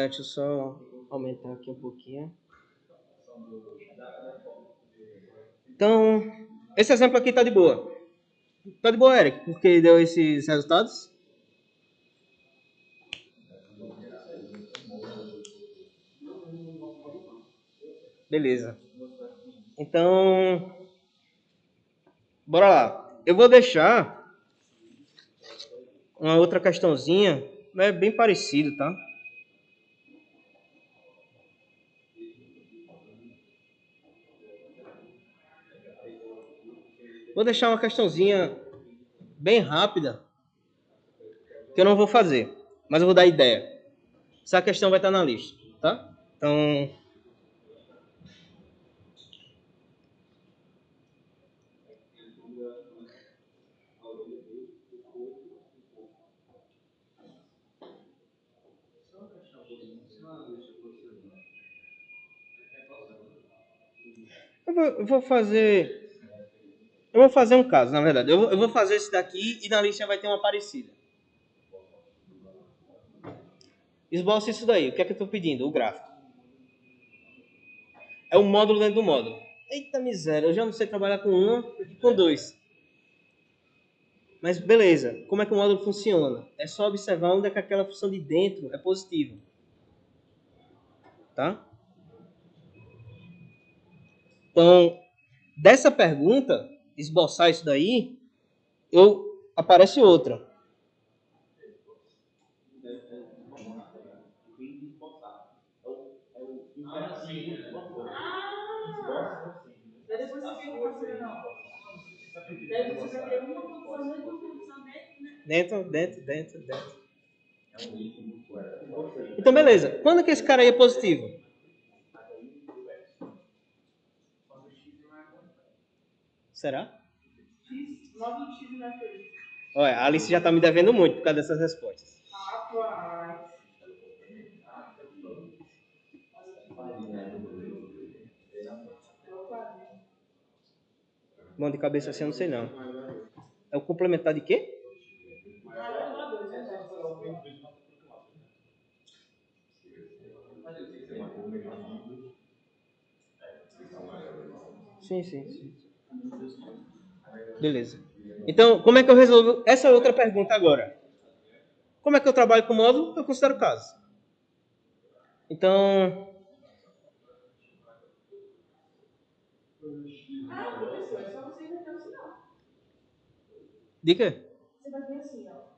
Deixa eu só aumentar aqui um pouquinho. Então, esse exemplo aqui tá de boa. Tá de boa, Eric, porque deu esses resultados. Beleza. Então, bora lá. Eu vou deixar uma outra questãozinha, é bem parecido, tá? Vou deixar uma questãozinha bem rápida, que eu não vou fazer, mas eu vou dar ideia. Essa questão vai estar na lista, tá? Então, eu vou fazer um caso, na verdade. Eu vou fazer esse daqui e na lista vai ter uma parecida. Esboça isso daí. O que é que eu estou pedindo? O gráfico. É um módulo dentro do módulo. Eita miséria, eu já não sei trabalhar com uma e com dois. Mas beleza, como é que o módulo funciona? É só observar onde é que aquela função de dentro é positiva. Tá? Então, dessa pergunta, esboçar isso daí, aparece outra. Depois você quer fazer, não. Daí você vai ter uma condição dentro e uma condição dentro, né? Dentro. Então, beleza. Quando que esse cara aí é positivo? Será? X, módulo X não é feliz. Olha, a Alice já tá me devendo muito por causa dessas respostas. Rapaz. Mão de cabeça assim, eu não sei não. É o complementar de quê? Sim. Beleza. Então, como é que eu resolvo essa outra pergunta agora? Como é que eu trabalho com módulo? Eu considero caso. Então, professor, é só você inventar o sinal. dica. Você vai ter assim, ó.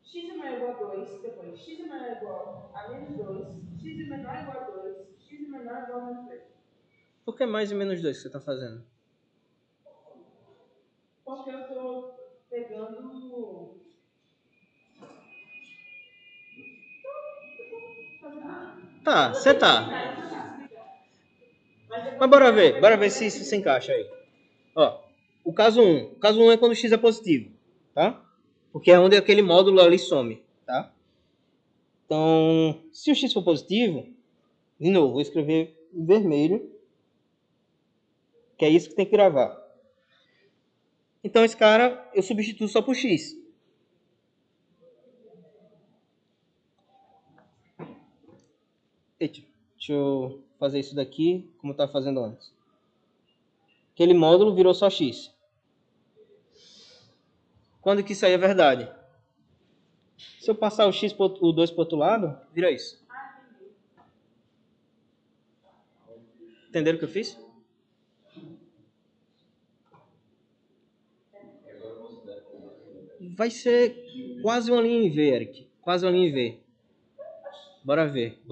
X é maior ou igual a 2, depois x é maior ou igual a menos 2, x é menor ou igual a 2, x é menor ou igual a menos 2. Por que mais e menos 2 que você está fazendo? Porque eu estou pegando. Tá, você tá. Mas bora ver se isso se encaixa aí. Ó, o caso 1. O caso 1 é quando x é positivo, tá? Porque é onde aquele módulo ali some, tá? Então, se o x for positivo, de novo, vou escrever em vermelho, que é isso que tem que gravar. Então, esse cara eu substituo só por x. Eita, deixa eu fazer isso daqui como eu estava fazendo antes. Aquele módulo virou só x. Quando que isso aí é verdade? Se eu passar o x, o 2 para o outro lado, vira isso. Entenderam o que eu fiz? Vai ser quase uma linha em V, Eric. Quase uma linha em V. Bora ver.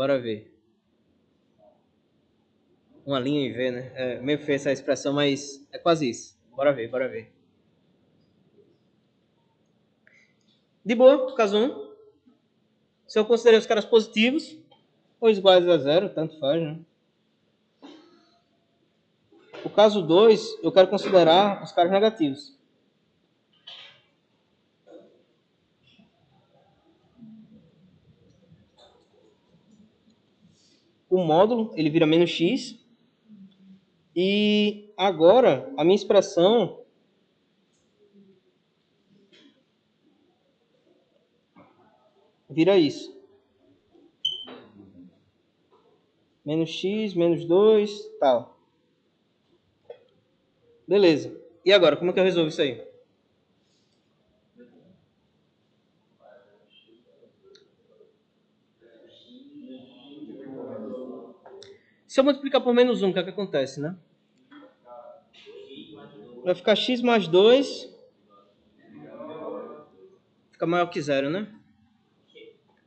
Uma linha em V, né? É meio feia essa expressão, mas é quase isso. Bora ver. De boa, caso 1. Se eu considerei os caras positivos, ou iguais a zero, tanto faz, né? O caso 2, eu quero considerar os caras negativos. O módulo, ele vira menos x. E agora, a minha expressão vira isso. Menos x, menos 2, tal. Beleza. E agora, como é que eu resolvo isso aí? Se eu multiplicar por menos 1, o que é que acontece, né? Vai ficar x mais 2. Fica maior que 0, né?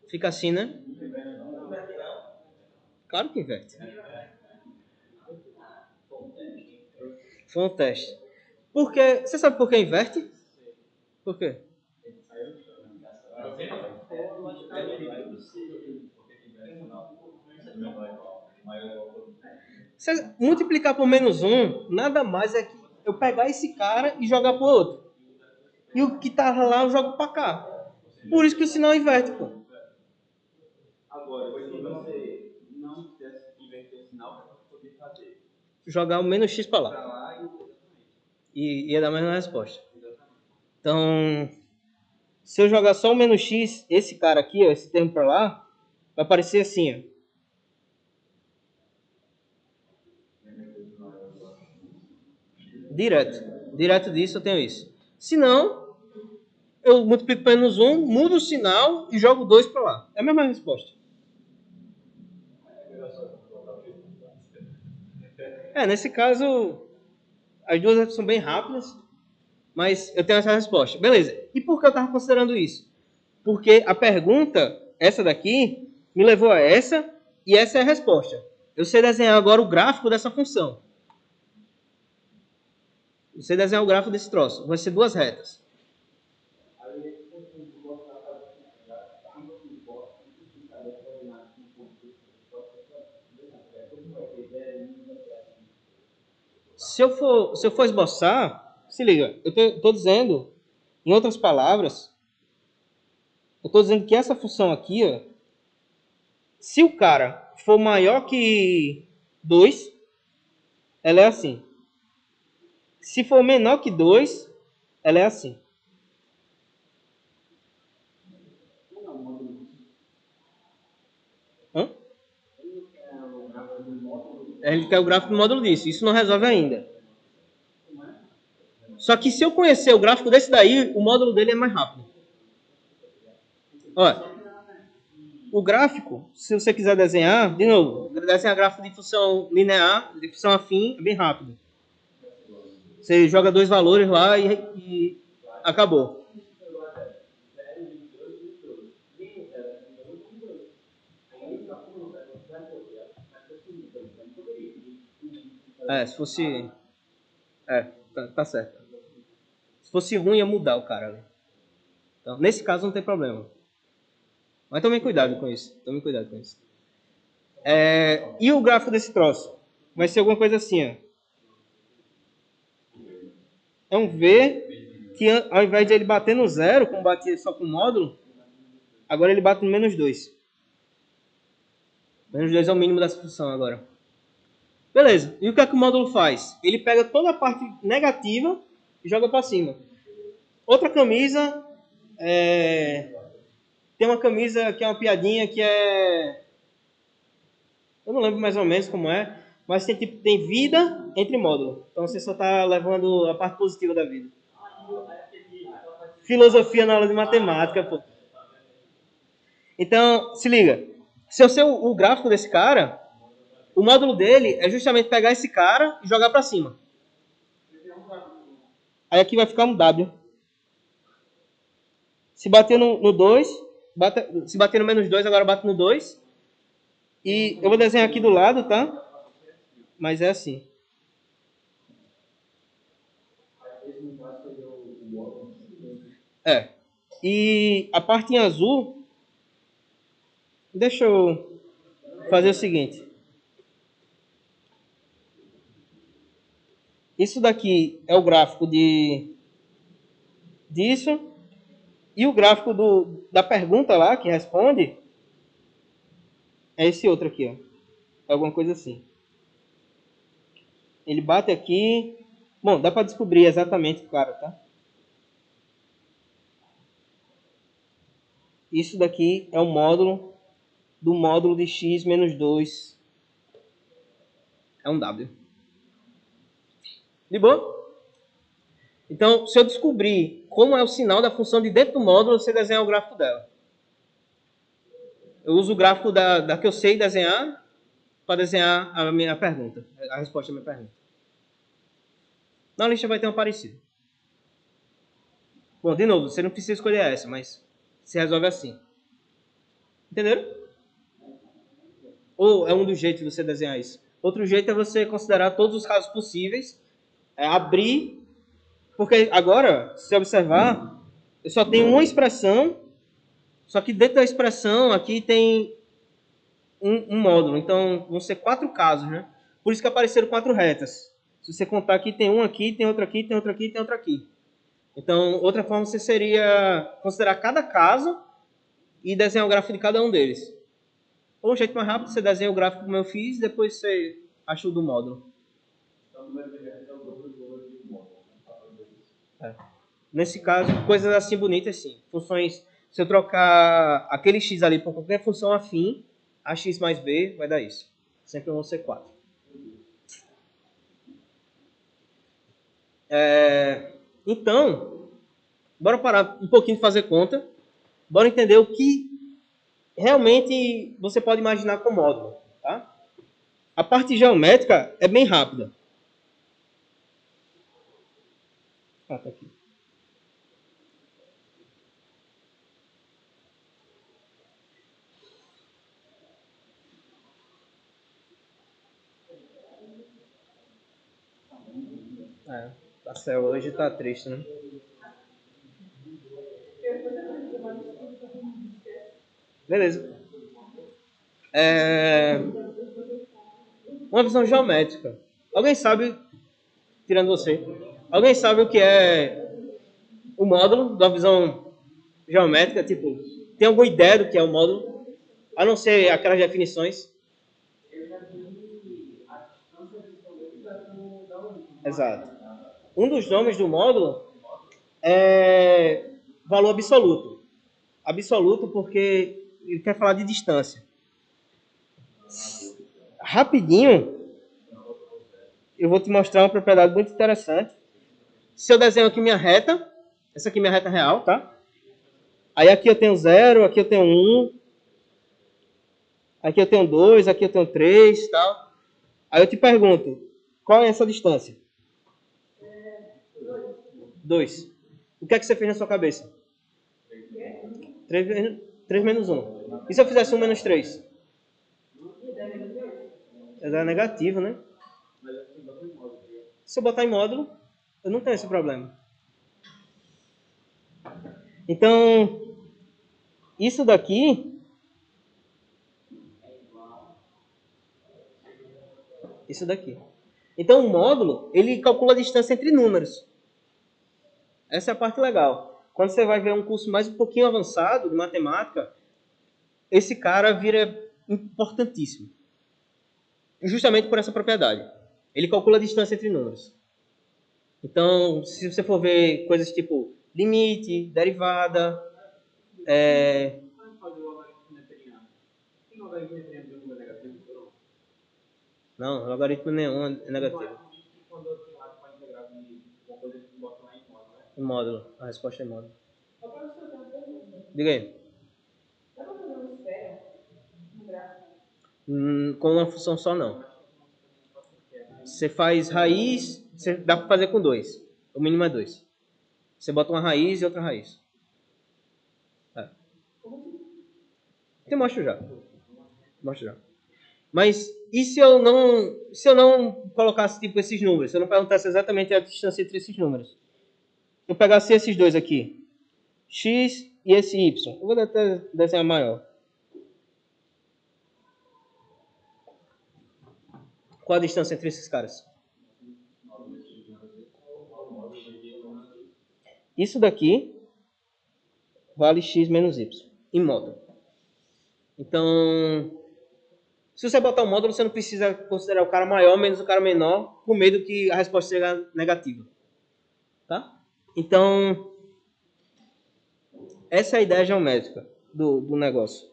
Fica assim, né? Claro que inverte. Foi um teste. Porque, você sabe por que inverte? Por quê? Se multiplicar por menos 1, nada mais é que eu pegar esse cara e jogar pro outro. E o que tá lá eu jogo pra cá. Por isso que o sinal inverte, pô. Agora, se você não quisesse inverter o sinal, para você poder fazer. Jogar o menos x pra lá. E ia dar a mesma resposta. Então, se eu jogar só o menos x, esse cara aqui, ó, esse termo pra lá, vai aparecer assim, ó. Direto disso eu tenho isso. Se não, eu multiplico por menos 1, mudo o sinal e jogo 2 para lá. É a mesma resposta. Nesse caso, as duas são bem rápidas, mas eu tenho essa resposta. Beleza. E por que eu estava considerando isso? Porque a pergunta, essa daqui, me levou a essa, e essa é a resposta. Eu sei desenhar agora o gráfico dessa função. Eu sei desenhar o gráfico desse troço. Vai ser duas retas. Se eu for esboçar, se liga, eu estou dizendo, em outras palavras, eu estou dizendo que essa função aqui, ó, se o cara for maior que 2, ela é assim. Se for menor que 2, ela é assim. Hã? Ele quer o gráfico do módulo disso. Isso não resolve ainda. Só que se eu conhecer o gráfico desse daí, o módulo dele é mais rápido. Olha, o gráfico, se você quiser desenhar, de novo, desenhar gráfico de função linear, de função afim, é bem rápido. Você joga dois valores lá e acabou. Se fosse... tá certo. Se fosse ruim, ia mudar o cara ali. Então, nesse caso, não tem problema. Mas tome cuidado com isso. E o gráfico desse troço? Vai ser alguma coisa assim, ó. É um V que, ao invés de ele bater no zero, como batia só com módulo, agora ele bate no -2. -2 é o mínimo dessa função agora. Beleza. E o que é que o módulo faz? Ele pega toda a parte negativa e joga para cima. Outra camisa... Tem uma camisa que é uma piadinha que é... Eu não lembro mais ou menos como é, mas tem vida entre módulo. Então você só está levando a parte positiva da vida. Filosofia na aula de matemática, pô. Então, se liga. Se eu sei o gráfico desse cara, o módulo dele é justamente pegar esse cara e jogar para cima. Aí aqui vai ficar um W. Se bater no 2, se bater no -2, agora bate no 2. E eu vou desenhar aqui do lado, tá? Mas é assim. E a parte em azul... Deixa eu fazer o seguinte. Isso daqui é o gráfico disso. E o gráfico da pergunta lá, que responde, é esse outro aqui, ó. É alguma coisa assim. Ele bate aqui. Bom, dá para descobrir exatamente o cara, tá? Isso daqui é o módulo do módulo de x menos 2. É um W. De boa? Então, se eu descobrir como é o sinal da função de dentro do módulo, você desenha o gráfico dela. Eu uso o gráfico da que eu sei desenhar para desenhar a minha pergunta, a resposta à minha pergunta. Na lista vai ter um parecido. Bom, de novo, você não precisa escolher essa, mas se resolve assim. Entenderam? Ou é um dos jeitos de você desenhar isso. Outro jeito é você considerar todos os casos possíveis, abrir, porque agora, se você observar, eu só tenho uma expressão, só que dentro da expressão aqui tem um módulo. Então, vão ser 4 casos, né? Por isso que apareceram 4 retas. Se você contar aqui, tem um aqui, tem outro aqui, tem outro aqui, tem outro aqui. Então, outra forma você seria considerar cada caso e desenhar o gráfico de cada um deles. Ou um jeito mais rápido, você desenha o gráfico como eu fiz, depois você acha o do módulo. Nesse caso, coisas assim bonitas, sim. Funções, se eu trocar aquele x ali por qualquer função afim, ax mais b vai dar isso. Sempre vão ser 4. Então, bora parar um pouquinho de fazer conta. Bora entender o que realmente você pode imaginar com módulo. Tá? A parte geométrica é bem rápida. Tá aqui. A céu hoje tá triste, né? Beleza. Uma visão geométrica. Alguém sabe, tirando você, alguém sabe o que é o módulo da visão geométrica? Tipo, tem alguma ideia do que é o módulo? A não ser aquelas definições. Exato. Um dos nomes do módulo é valor absoluto. Absoluto porque ele quer falar de distância. Rapidinho, eu vou te mostrar uma propriedade muito interessante Se eu desenho aqui minha reta, essa aqui é minha reta real, tá? Aí aqui eu tenho 0, aqui eu tenho 1, aqui eu tenho 2, aqui eu tenho 3 e tal. Aí eu te pergunto, qual é essa distância? 2. O que é que você fez na sua cabeça? 3 menos 1. E se eu fizesse 1 menos 3? É negativo, né? Se eu botar em módulo, eu não tenho esse problema. Então, isso daqui... Isso daqui. Então, o módulo, ele calcula a distância entre números. Essa é a parte legal. Quando você vai ver um curso mais um pouquinho avançado de matemática, esse cara vira importantíssimo. Justamente por essa propriedade. Ele calcula a distância entre números. Então, se você for ver coisas tipo limite, derivada... Não, logaritmo nenhum é negativo. Em módulo. A resposta é em módulo. Diga aí. Dá pra fazer uma esfera no gráfico? Com uma função só, não. Você faz raiz, dá para fazer com 2. O mínimo é 2. Você bota uma raiz e outra raiz. Te mostro já. Mas e se eu não colocasse tipo esses números? Se eu não perguntasse exatamente a distância entre esses números? Eu pegasse esses dois aqui, x e esse y. Eu vou até desenhar maior. Qual a distância entre esses caras? Isso daqui vale x menos y, em módulo. Então, se você botar um módulo, você não precisa considerar o cara maior menos o cara menor, com medo que a resposta seja negativa. Tá? Então, essa é a ideia geométrica do negócio.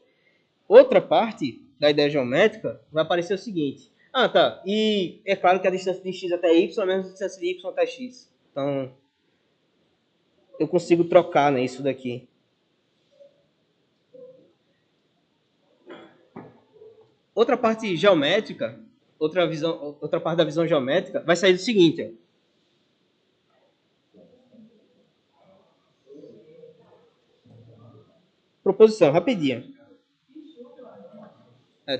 Outra parte da ideia geométrica vai aparecer o seguinte. Ah, tá. E é claro que a distância de x até y é a mesma distância de y até x. Então, eu consigo trocar, né, isso daqui. Outra parte geométrica, outra parte da visão geométrica vai sair do seguinte. Ó. Proposição, rapidinho.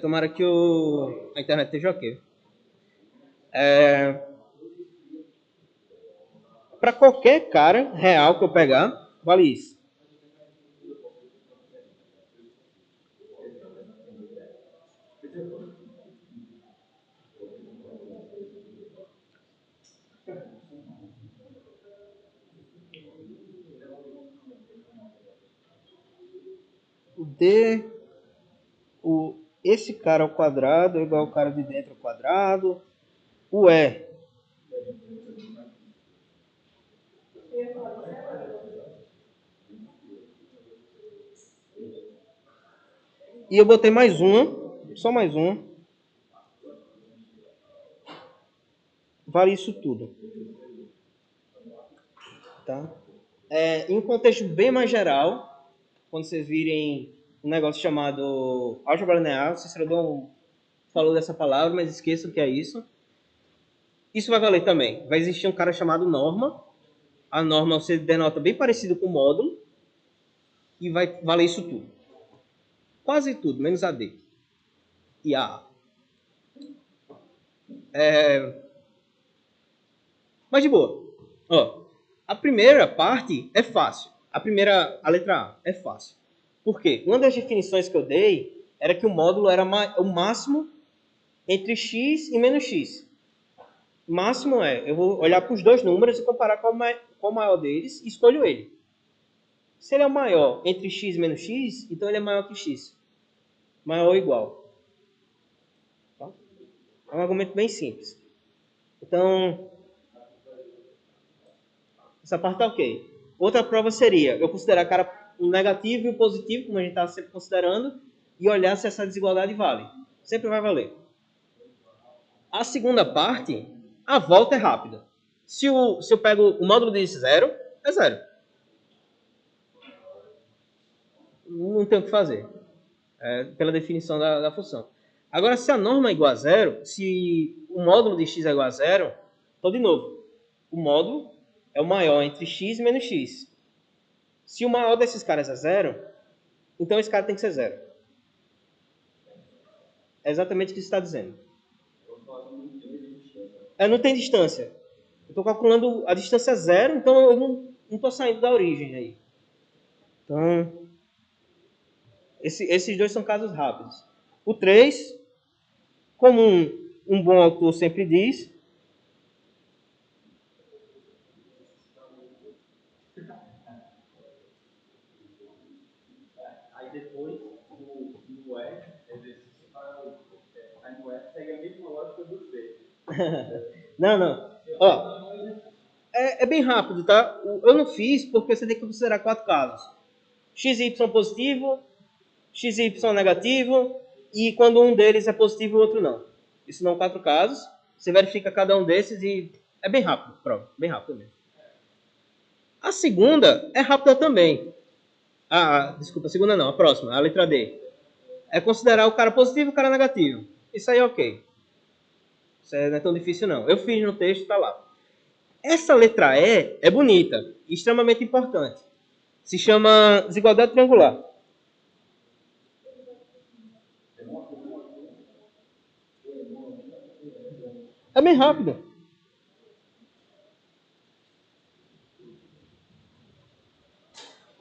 Tomara que a internet esteja ok. Para qualquer cara real que eu pegar, vale isso. Esse cara ao quadrado é igual ao cara de dentro ao quadrado. O E. E eu botei mais uma, só mais uma. Vale isso tudo. Tá? Em um contexto bem mais geral, quando vocês virem um negócio chamado álgebra linear, Cicero falou dessa palavra, mas esqueçam que é isso. Isso vai valer também. Vai existir um cara chamado norma. A norma você denota bem parecido com o módulo. E vai valer isso tudo. Quase tudo, menos a D. E a A. Mas de boa. Ó, a primeira parte é fácil. A letra A é fácil. Por quê? Uma das definições que eu dei era que o módulo era o máximo entre x e menos x. O máximo eu vou olhar para os dois números e comparar qual o maior deles e escolho ele. Se ele é o maior entre x e menos x, então ele é maior que x. Maior ou igual. Tá? É um argumento bem simples. Então, essa parte tá ok. Outra prova seria eu considerar cara um negativo e um positivo, como a gente está sempre considerando, e olhar se essa desigualdade vale. Sempre vai valer. A segunda parte, a volta é rápida. Se eu pego o módulo de 0, é 0. Não tem o que fazer. Pela definição da função. Agora, se a norma é igual a 0, se o módulo de x é igual a 0, então, de novo, o módulo é o maior entre x e menos x. Se o maior desses caras é 0, então esse cara tem que ser 0. É exatamente o que você está dizendo. Não tem distância. Eu estou calculando a distância 0, então eu não estou saindo da origem aí. Então, esses dois são casos rápidos. O 3, como um bom autor sempre diz, Aí depois, no E, exercício para o. Aí no E segue a mesma lógica dos B. Não. Ó, é bem rápido, tá? Eu não fiz porque você tem que considerar 4 casos. XY positivo, XY negativo, e quando um deles é positivo e o outro não. Isso são 4 casos. Você verifica cada um desses e é bem rápido, prova. Bem rápido mesmo. A segunda é rápida também. Desculpa, a segunda não, a próxima, a letra D. É considerar o cara positivo e o cara negativo. Isso aí é ok. Isso aí não é tão difícil não. Eu fiz no texto, tá lá. Essa letra E é bonita, extremamente importante. Se chama desigualdade triangular. É bem rápido.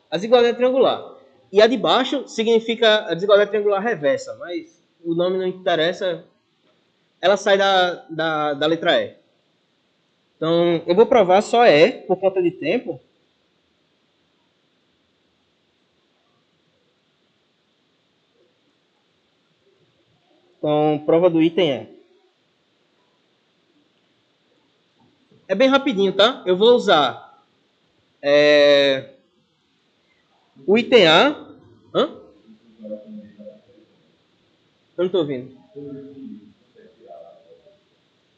A desigualdade triangular. E a de baixo significa a desigualdade triangular reversa, mas o nome não interessa. Ela sai da letra E. Então, eu vou provar só E, por conta de tempo. Então, prova do item E. É bem rapidinho, tá? Eu vou usar o item A. Hã? Eu não estou ouvindo.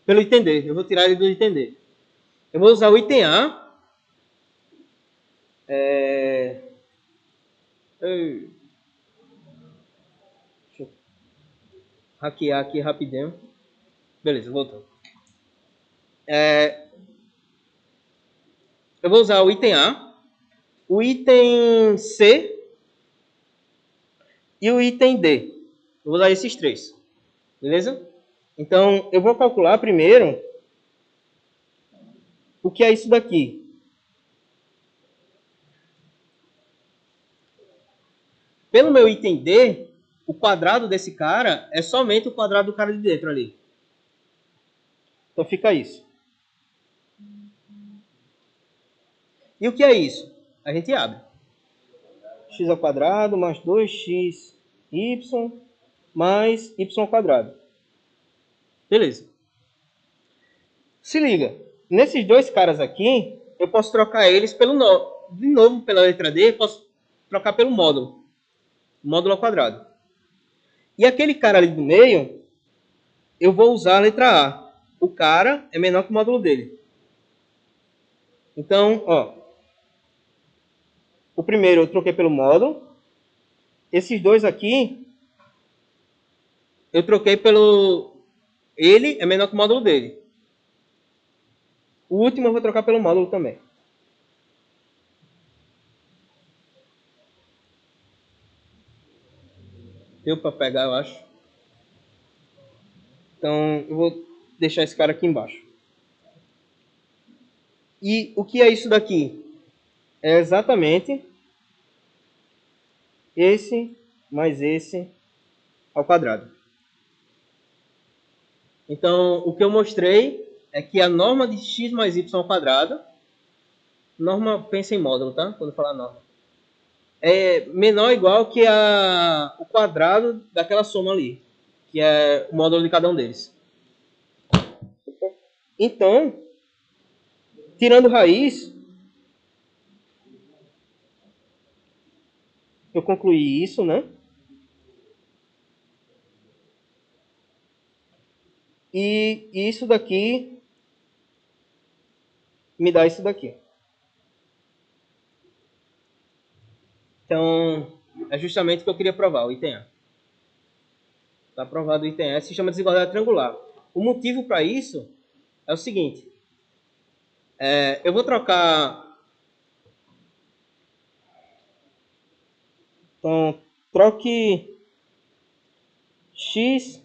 Pelo item D. Eu vou tirar ele do item D. Eu vou usar o item A. Deixa eu hackear aqui rapidinho. Beleza, voltou. Eu vou usar o item A, o item C e o item D. Eu vou usar esses 3. Beleza? Então, eu vou calcular primeiro o que é isso daqui. Pelo meu item D, o quadrado desse cara é somente o quadrado do cara de dentro ali. Então fica isso. E o que é isso? A gente abre. X ao quadrado mais 2xy mais y ao quadrado. Beleza. Se liga. Nesses dois caras aqui, eu posso trocar eles pelo de novo pela letra D, eu posso trocar pelo módulo. Módulo ao quadrado. E aquele cara ali do meio, eu vou usar a letra A. O cara é menor que o módulo dele. Então, ó. O primeiro eu troquei pelo módulo. Esses dois aqui, eu troquei pelo... Ele é menor que o módulo dele. O último eu vou trocar pelo módulo também. Deu para pegar, eu acho. Então, eu vou deixar esse cara aqui embaixo. E o que é isso daqui? É exatamente esse mais esse ao quadrado. Então, o que eu mostrei é que a norma de x mais y ao quadrado, norma, pensa em módulo, tá? Quando falar norma. É menor ou igual que o quadrado daquela soma ali, que é o módulo de cada um deles. Então, tirando raiz, eu concluí isso, né? E isso daqui me dá isso daqui. Então, é justamente o que eu queria provar, o item A. Está provado o item A, se chama desigualdade triangular. O motivo para isso é o seguinte. Eu vou trocar... Então, troque x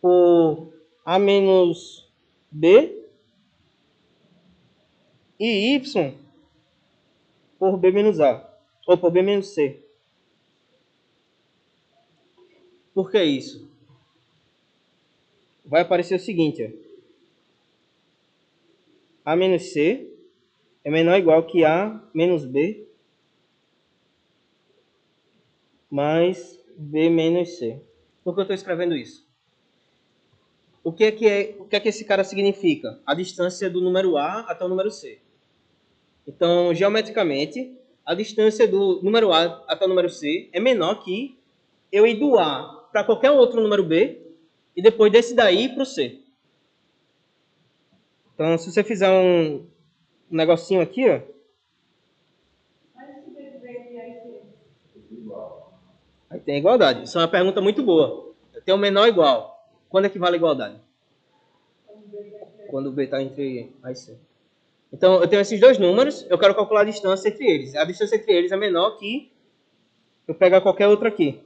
por a menos b e y por b menos a, ou por b menos c. Por que isso? Vai aparecer o seguinte, ó. A menos c é menor ou igual que a menos b mais b menos c. Por que eu estou escrevendo isso? O que é que esse cara significa? A distância do número A até o número C. Então, geometricamente, a distância do número A até o número C é menor que eu ir do A para qualquer outro número B e depois desse daí para o C. Então, se você fizer um negocinho aqui, ó. Aí tem igualdade. Isso é uma pergunta muito boa. Eu tenho menor ou igual. Quando é que vale a igualdade? Quando o B está entre A e C. Então, eu tenho esses dois números, eu quero calcular a distância entre eles. A distância entre eles é menor que eu pegar qualquer outro aqui.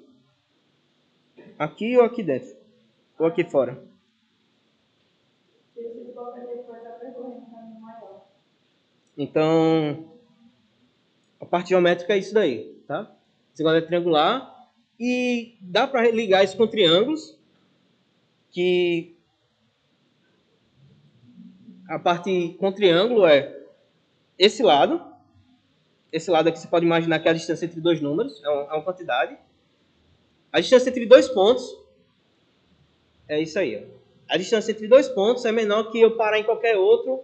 Aqui ou aqui dentro. Ou aqui fora. Então, a parte geométrica é isso daí, tá? Desigualdade triangular. E dá para ligar isso com triângulos, que a parte com triângulo é esse lado. Esse lado aqui você pode imaginar que é a distância entre dois números, é uma quantidade. A distância entre dois pontos é isso aí. Ó. A distância entre dois pontos é menor que eu parar em qualquer outro,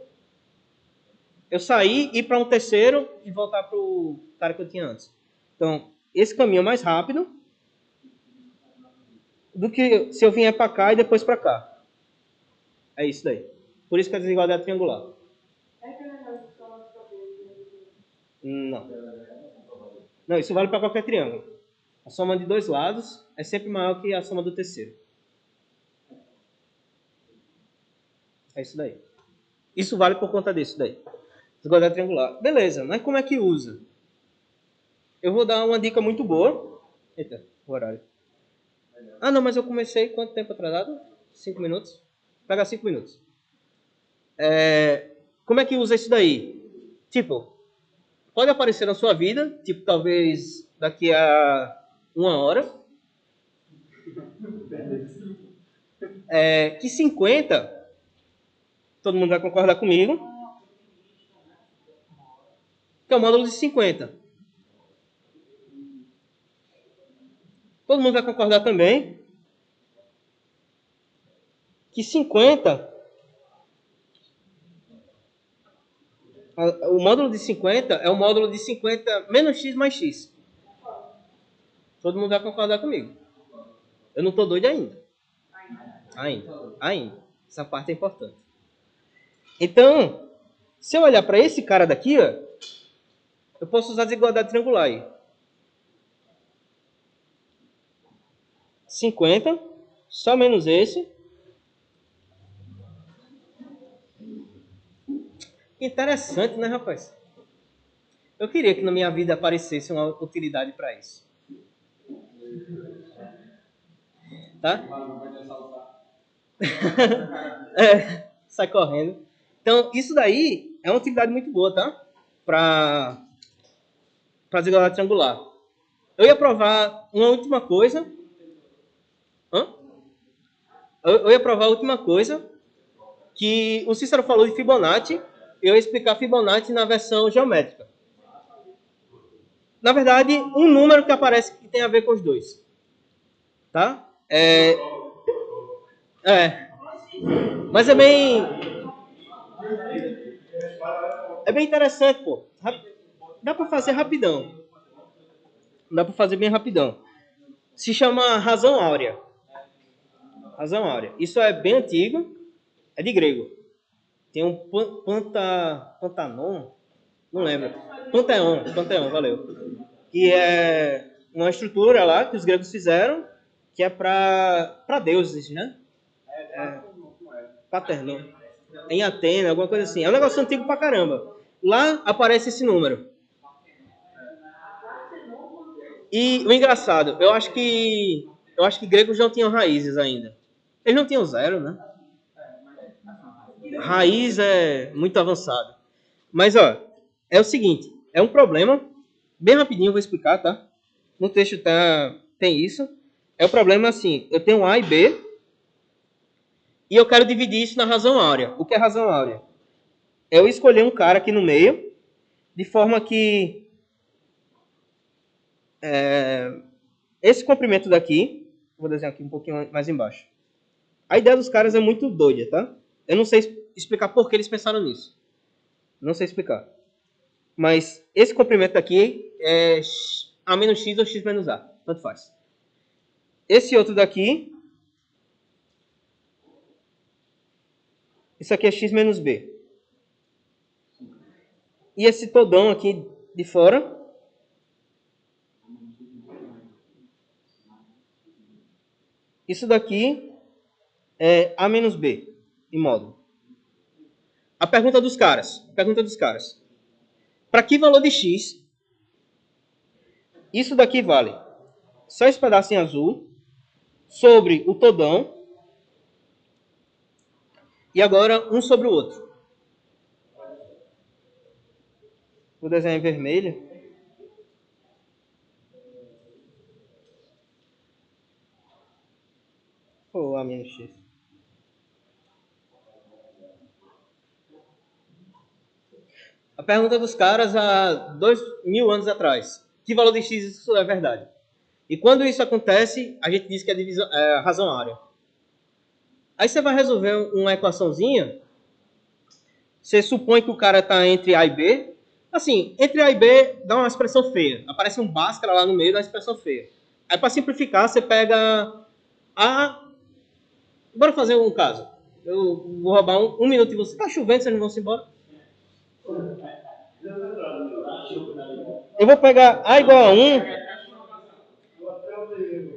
eu sair, ir para um terceiro e voltar para o cara que eu tinha antes. Então, esse caminho é mais rápido do que se eu vier para cá e depois para cá. É isso daí. Por isso que a desigualdade triangular. Não. Não, isso vale para qualquer triângulo. A soma de dois lados é sempre maior que a soma do terceiro. É isso daí. Isso vale por conta disso daí. Desigualdade triangular. Beleza, mas como é que usa? Eu vou dar uma dica muito boa. Eita, o horário. Ah, não, mas eu comecei quanto tempo atrasado? 5 minutos? Vou pegar 5 minutos. Como é que usa isso daí? Tipo, pode aparecer na sua vida, tipo, talvez daqui a 1 hora. Que 50, todo mundo vai concordar comigo, que é o módulo de 50. Todo mundo vai concordar também que 50, o módulo de 50 é o módulo de 50 menos x mais x. Todo mundo vai concordar comigo. Eu não estou doido ainda. Ainda. Essa parte é importante. Então, se eu olhar para esse cara daqui, ó, eu posso usar desigualdade triangular aí. 50, só menos esse. Interessante, né, rapaz? Eu queria que na minha vida aparecesse uma utilidade para isso. Tá? Sai correndo. Então, isso daí é uma utilidade muito boa, tá? Para desigualdade triangular. Eu ia provar uma última coisa. Eu ia provar a última coisa, que o Cícero falou de Fibonacci. Eu ia explicar Fibonacci na versão geométrica. Na verdade, um número que aparece que tem a ver com os dois. Tá? Mas é bem interessante, pô. Dá para fazer rapidão. Dá para fazer bem rapidão. Se chama razão áurea. Razão áurea. Isso é bem antigo. É de grego. Tem um Pantanon, não lembro. Panteão, valeu. Que é uma estrutura lá que os gregos fizeram, que é para deuses, né? Paternon. Em Atena, alguma coisa assim. É um negócio antigo pra caramba. Lá aparece esse número. E o engraçado, eu acho que gregos não tinham raízes ainda. Eles não tinham zero, né? Raiz é muito avançado. Mas, ó, é o seguinte. É um problema. Bem rapidinho eu vou explicar, tá? No texto tem isso. É o problema assim. Eu tenho A e B. E eu quero dividir isso na razão áurea. O que é razão áurea? É eu escolher um cara aqui no meio. De forma que esse comprimento daqui, vou desenhar aqui um pouquinho mais embaixo. A ideia dos caras é muito doida, tá? Eu não sei explicar por que eles pensaram nisso. Não sei explicar. Mas esse comprimento aqui é A menos X ou X menos A. Tanto faz. Esse outro daqui, isso aqui é X menos B. E esse todão aqui de fora, isso daqui é A menos B, em módulo. A pergunta dos caras. Para que valor de X isso daqui vale? Só esse pedaço em azul sobre o todão. E agora um sobre o outro. Vou desenhar em vermelho. Ou A menos X. A pergunta dos caras há 2.000 anos atrás. Que valor de X isso é verdade? E quando isso acontece, a gente diz que é razão áurea. Aí você vai resolver uma equaçãozinha. Você supõe que o cara está entre A e B. Assim, entre A e B dá uma expressão feia. Aparece um Bhaskara lá no meio da expressão feia. Aí para simplificar, você pega A. Bora fazer um caso. Eu vou roubar um minuto de você. Tá chovendo, vocês não vão se embora? Eu vou pegar A igual a 1.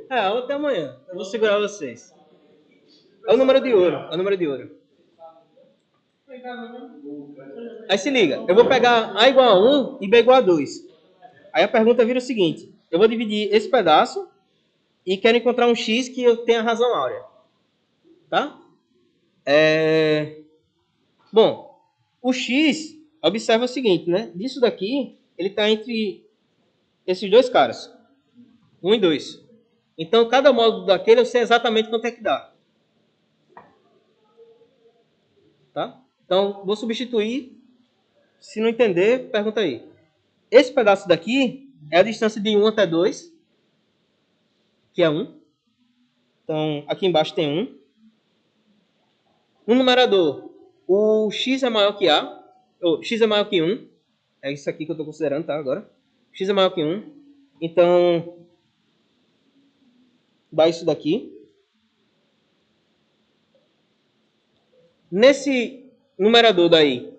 Até amanhã. Eu vou segurar vocês. É o número de ouro. Aí se liga. Eu vou pegar A igual a 1 e B igual a 2. Aí a pergunta vira o seguinte. Eu vou dividir esse pedaço e quero encontrar um X que eu tenha razão áurea. Tá? Bom, o X, observa o seguinte, né? Disso daqui, ele está entre esses dois caras. 1 e 2. Então, cada módulo daquele eu sei exatamente quanto é que dá. Tá? Então, vou substituir. Se não entender, pergunta aí. Esse pedaço daqui é a distância de 1 até 2, que é 1. Então, aqui embaixo tem 1. No numerador, o x é maior que A. Ou x é maior que 1. É isso aqui que eu estou considerando, tá? Agora. X é maior que 1. Então, dá isso daqui. Nesse numerador daí,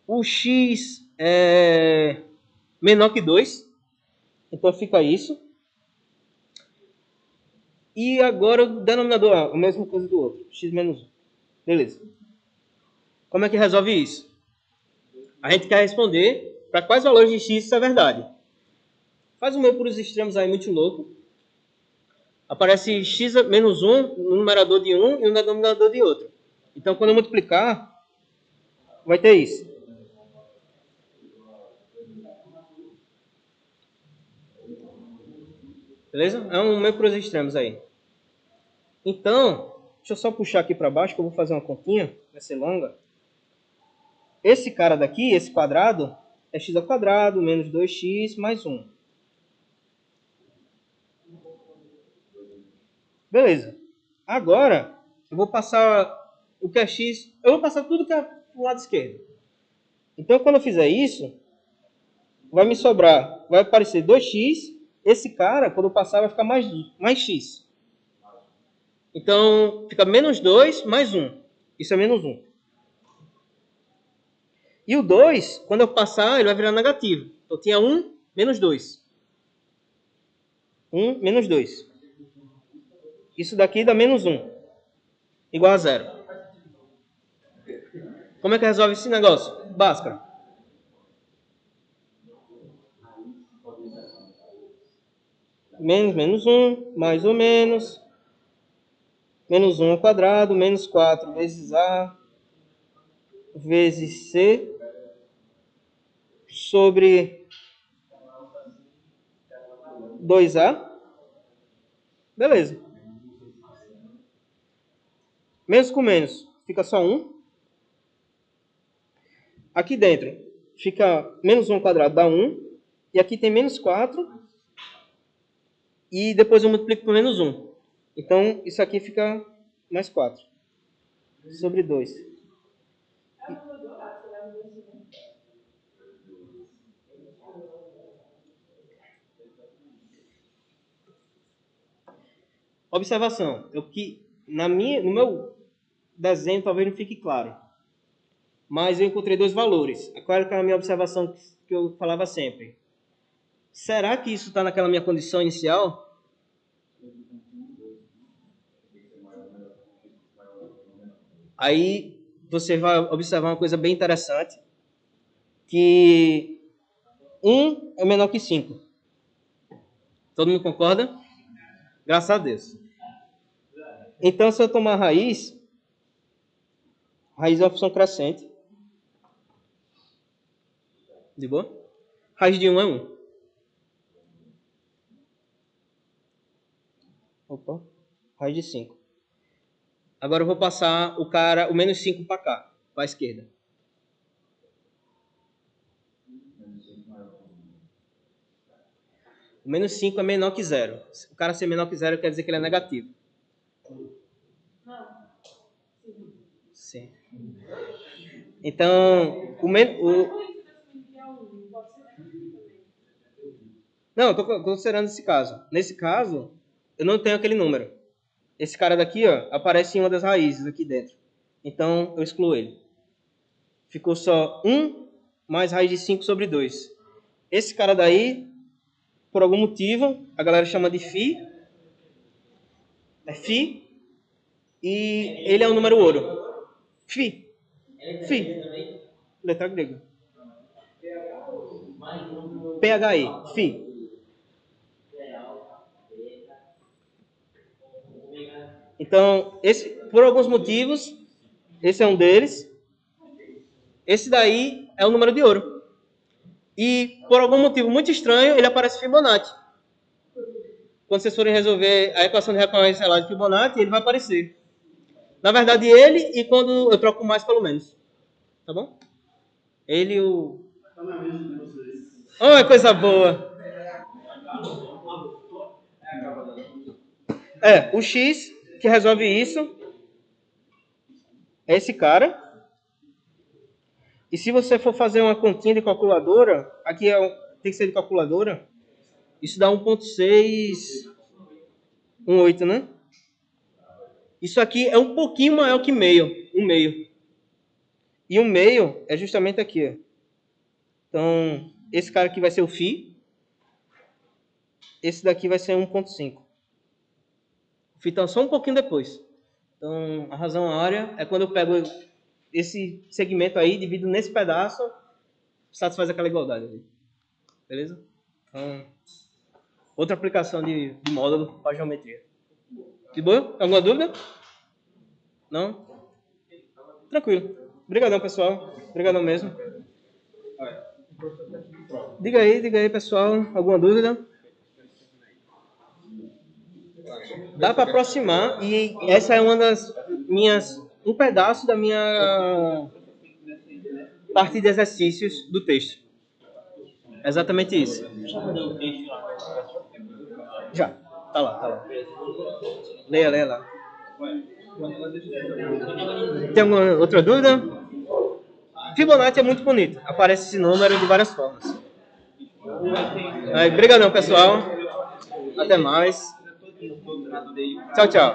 o x é menor que 2. Então fica isso. E agora o denominador é a mesma coisa do outro. X menos 1. Beleza. Como é que resolve isso? A gente quer responder para quais valores de x isso é verdade. Faz o meu por os extremos aí muito louco. Aparece x menos 1 no numerador de 1 e no denominador de outro. Então, quando eu multiplicar, vai ter isso. Beleza? É um meio para os extremos aí. Então, deixa eu só puxar aqui para baixo, que eu vou fazer uma continha. Vai ser longa. Esse cara daqui, esse quadrado, é x ao quadrado menos 2x mais 1. Beleza. Agora, eu vou passar o que é x. Eu vou passar tudo que é para o lado esquerdo. Então, quando eu fizer isso, vai me sobrar, vai aparecer 2x. Esse cara, quando eu passar, vai ficar mais x. Então, fica menos 2 mais 1. Isso é menos 1. E o 2, quando eu passar, ele vai virar negativo. Então, tinha 1 menos 2. 1 menos 2. Isso daqui dá menos 1. Igual a 0. Como é que resolve esse negócio? Bhaskara. Menos 1, mais ou menos. Menos 1 ao quadrado, menos 4 vezes A, vezes C, sobre 2A. Beleza. Menos com menos, fica só 1. Aqui dentro, fica menos 1 ao quadrado, dá 1. E aqui tem menos 4. E depois eu multiplico por menos 1. Então, isso aqui fica mais 4. Sobre 2. Observação. No meu desenho talvez não fique claro. Mas eu encontrei 2 valores. Qual era a minha observação que eu falava sempre? Será que isso está naquela minha condição inicial? Aí você vai observar uma coisa bem interessante, que 1 é menor que 5. Todo mundo concorda? Graças a Deus. Então, se eu tomar a raiz é uma função crescente. De boa? Raiz de 1 é 1. Opa, raiz de 5. Agora eu vou passar o menos 5 para cá, para a esquerda. O menos 5 é menor que 0. O cara ser menor que 0 quer dizer que ele é negativo. Sim. Então, não, eu estou considerando esse caso. Nesse caso, eu não tenho aquele número. Esse cara daqui, ó, aparece em uma das raízes aqui dentro. Então, eu excluo ele. Ficou só 1 mais raiz de 5 sobre 2. Esse cara daí, por algum motivo, a galera chama de φ. É φ. E ele é um número ouro. Φ. Φ. Letra grega. PHI. Φ. Então, por alguns motivos, esse é um deles. Esse daí é o número de ouro. E, por algum motivo muito estranho, ele aparece Fibonacci. Quando vocês forem resolver a equação de recorrência lá de Fibonacci, ele vai aparecer. Na verdade, ele e quando eu troco mais pelo menos. Tá bom? Ele e o... Oh, é coisa boa! O X que resolve isso é esse cara. E se você for fazer uma continha de calculadora, aqui tem que ser de calculadora, isso dá 1.618, né? Isso aqui é um pouquinho maior que meio, 1/2. E 1/2 é justamente aqui, ó. Então, esse cara aqui vai ser o φ. Esse daqui vai ser 1.5. O φ está só um pouquinho depois. Então, a razão área é quando eu pego esse segmento aí, divido nesse pedaço, satisfaz aquela igualdade ali. Beleza? Então, outra aplicação de módulo para geometria. De boa? Alguma dúvida? Não? Tranquilo. Obrigadão, pessoal. Obrigadão mesmo. Diga aí, pessoal. Alguma dúvida? Dá para aproximar e essa é uma das um pedaço da minha parte de exercícios do texto. Exatamente isso. Já. Tá lá. Leia lá. Tem alguma outra dúvida? Fibonacci é muito bonito. Aparece esse número de várias formas. Obrigadão, pessoal. Até mais. Tchau.